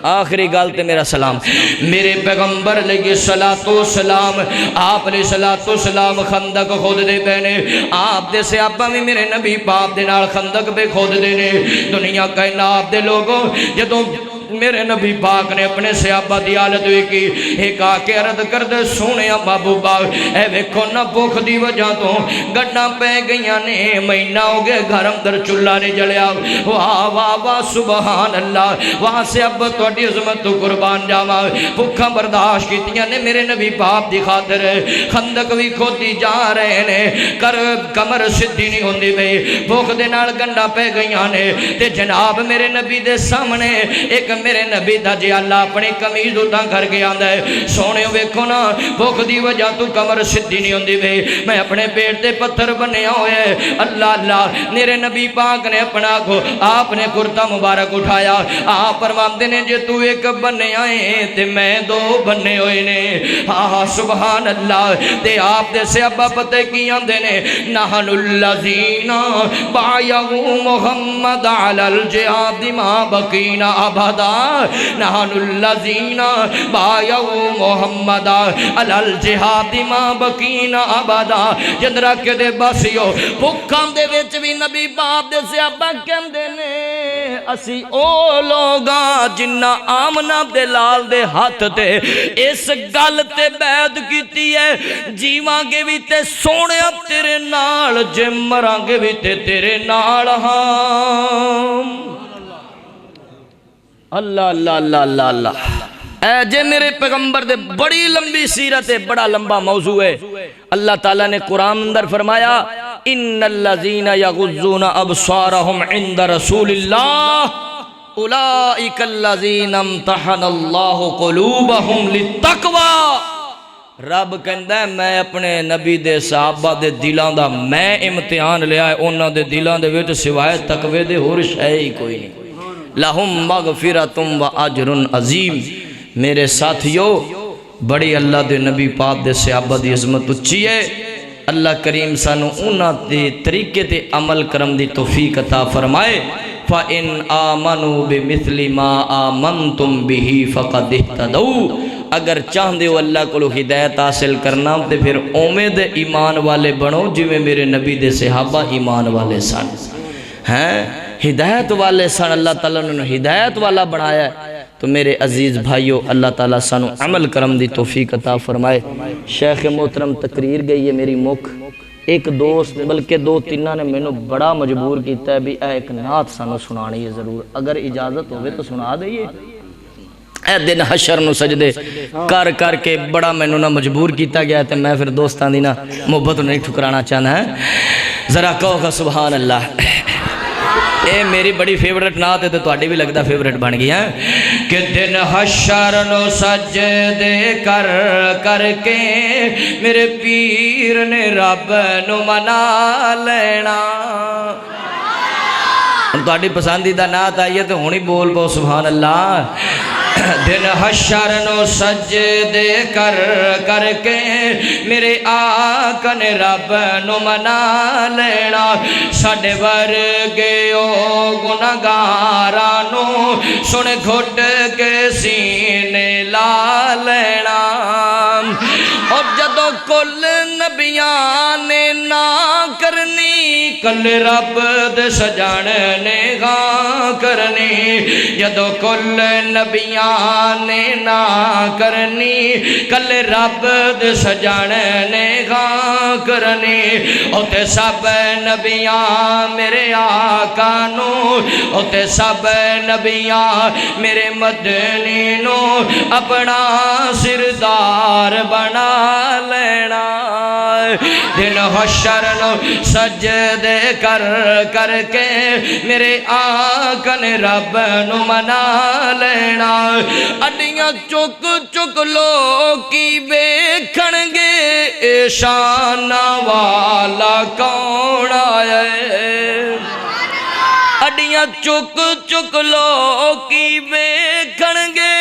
آخری گالتے میرا سلام میرے پیغمبر علیہ السلام آپ علیہ السلام خندق خود دے بہنے آپ دے سے آبا بھی میرے نبی پاپ دے نال خندق بے خود دے نے دنیا کائنات دے لوگوں جدوں میرے نبی پاک نے اپنے صحابہ دی حالت ہوئی کی ایک آکے عرض کردے سونے محبوبہ اے ویکھو نہ بھوک دی وجہ تو گڈاں پہ گئیاں نے مہینہ ہو گئے گھرم در چولہا نے جلیا واہ واہ واہ سبحان اللہ وہاں سے اب تہاڈی عظمت تو قربان جاواں بھوکاں برداشت کیتیاں نے میرے نبی پاک دی خاطر خندق وی کھودی جا رہے نے کر کمر سدھی نہیں ہوندی بھئی بھوک دے نال گنڈاں پہ گئیاں نے تے جناب میرے نبی دے سامنے ایک میرے نبی دا جی اللہ اپنی کمیز اتاں کر کے آندا ہے سونے ویکھو نا بھوک دی وجہ تو کمر سدھی نہیں ہوندی وے میں اپنے پیٹ تے پتھر بنیا ہوئے اللہ اللہ میرے نبی پاک نے اپنا کو آپ نے کرتا مبارک اٹھایا آپ فرماندے نے جے تو ایک بنیا ہے تے میں دو بنے ہوئے نے ہاں سبحان اللہ تے آپ دے سے ابا پتہ کی آندے نے نحن الذین بایعوا محمد علی الجہاد ما بقینا ابدا نحن الذین بایعوا محمد علی الجہاد ما بقینا ابدا جندرا کے دے بسیو بھکاں دے وچ بھی نبی باپ دے صحابہ کہندے نے اسی او لوگاں جنہ آمنہ دے لال دے ہاتھ تے اس گل تے بیعت کیتی ہے جیواں گے بھی تے سونے تیرے نال جے مراں گے بھی تے تیرے نال ہاں اللہ اللہ اللہ اللہ اللہ اے جے میرے پیغمبر دے بڑی لمبی سیرت ہے بڑا لمبا موضوع ہے اللہ تعالیٰ نے قرآن اندر فرمایا ان الذین یغضون ابصارہم عند رسول اللہ اولئک الذین امتحن اللہ قلوبہم للتقوی رب کہندہ ہے میں اپنے نبی دے صحابہ دے دلان دا میں امتحان لیا ہے انہاں دے دلان دے ویٹ سوائے تقوی دے ہور شے ہی کوئی نہیں لہم مغفرتم و اجر عظیم میرے ساتھیو بڑی اللہ دے نبی پاک دے صحابہ دی عظمت اچھی ہے اللہ کریم سانو انہاں دے طریقے تے عمل کرم دی توفیق عطا فرمائے فَإِنْ آمَنُوا بِمِثْلِ مَا آمَنْتُمْ بِهِ فَقَدْ اِهْتَدَوْا اگر چاہندے ہو اللہ کو ہدایت حاصل کرنا تے پھر امید ایمان والے بنو جو میرے نبی دے صحابہ ایمان والے سن ہیں ہدایت والے سن اللہ تعالیٰ نے ہدایت والا بنایا ہے تو میرے عزیز بھائیو اللہ تعالیٰ سانو عمل کرم دی توفیق عطا فرمائے شیخ محترم تقریر گئی ہے میری مکھ ایک دوست بلکہ دو تینہ نے میں نے بڑا مجبور کیتا ہے بھی اے ایک نعت سانو سنانی ہے ضرور اگر اجازت ہوئے تو سنا دئیے اے دن حشر نو سجدے کر کر کے بڑا میں نے مجبور کیتا گیا ہے میں پھر دوستان دینا محبت نہیں ٹھکرانا چاہنا ہے ذرا کہو گا سبحان اللہ اے میری بڑی فیورٹ نعت ہے تو تہاڈی بھی لگتا فیورٹ بن گئی ہے کہ دن حشر نو سجدے کر کر کے میرے پیر نے رب نو منا لینا تہاڈی پسندیدہ نعت آئی ہے تو ہونی بول پاؤ سبحان اللہ دن حشر نو سجدے کر کر کے میرے آقا نے رب نو منا لینا ساڈے ورگے او گناہگاراں نو سن گھٹ کے سینے لا لینا اور جدوں کل نبی نبیاں نے نہ کرنی کل رب دے سجان نے گاں کرنی جدو کل نبیاں نے نہ کرنی کل رب دے سجان نے گاں کرنی اوتے سب نبیاں میرے آقا نو اوتے سب نبیاں میرے مدنی نو اپنا سردار بنا لینا دن حشر نو سجدے کر کر کے میرے آقا نے رب نو منا لینا اڈیاں چک چک لوکی ویکھن گے اے شان والا کون آیا اڈیاں چک چک لوکی ویکھن گے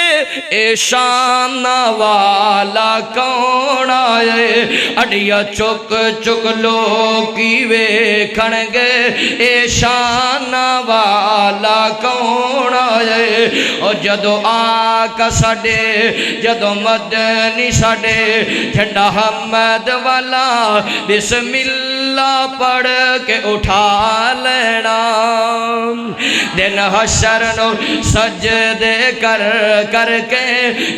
اے شان والا کون آئے اڈیاں چک چک لوکی ویکھن گے اے شان والا کون آئے اور جدو آقا ساڈے جدو مدنی ساڈے جھنڈا حمد والا بسم اللہ پڑھ کے اٹھا لینا دن حشر نو سجدے کر کر کے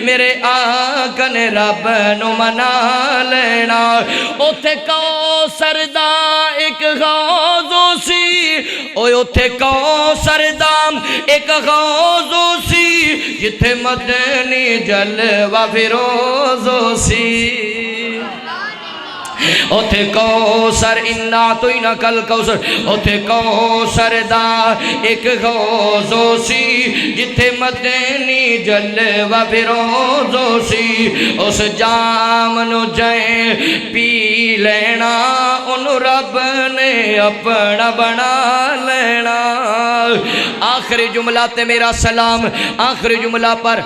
میرے آقا نے رب نو منا لینا اوتھے کوثر دا ایک غوضو سی اوتھے کوثر دا ایک غوضو سی جتھے مدنی جلوہ فیروزو سی اوتھے کوثر انا تو انا کل کوثر اوتھے کوثر دا ایک غوضو سی جتھے مدنی جلوہ فیروزو سی اس جام نو جائیں پی لینا ان رب نے اپنا بنا لینا آخری جملہ تے میرا سلام آخری جملہ پر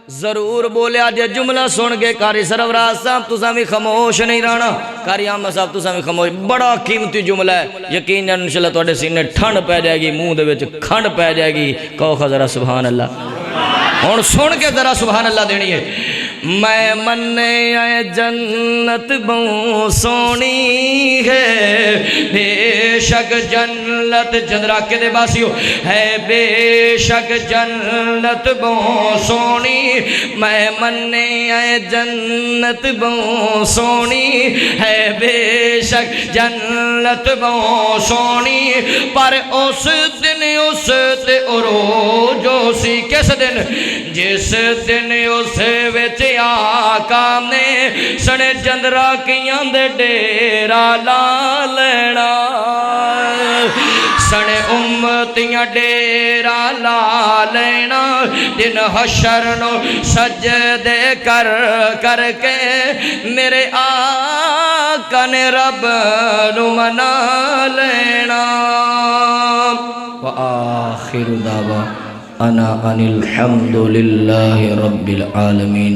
ضرور بولیا جے جملہ سن کے قاری سرفراز صاحب تساں بھی خاموش نہیں رہنا قاری احمد صاحب تساں بھی خاموش بڑا قیمتی جملہ ہے یقین جان انشاءاللہ تواڈے سینے ٹھنڈ پہ جائے گی منہ دے وچ کھنڈ پہ جائے گی کہو ذرا سبحان اللہ ہن سن کے ذرا سبحان اللہ دینی ہے میں مننے آئے جنت بہت سونی ہے بے شک جنت جندرا کے دے باسیو ہے بے شک جنت بہت سونی میں مننے آئے جنت بہت سونی ہے بے شک جنت بہت سونی پر اس دن اس تے عروجو سی کس دن جس دن اس وچ آقا نے سنے چندرا کیاں دے ڈیرا لا لینا سنے امتیاں ڈیرا لا لینا دن حشر نو سجدے کر کر کے میرے آقا نے رب نو منا لینا وآخر دعوا انا ان الحمد للہ رب العالمین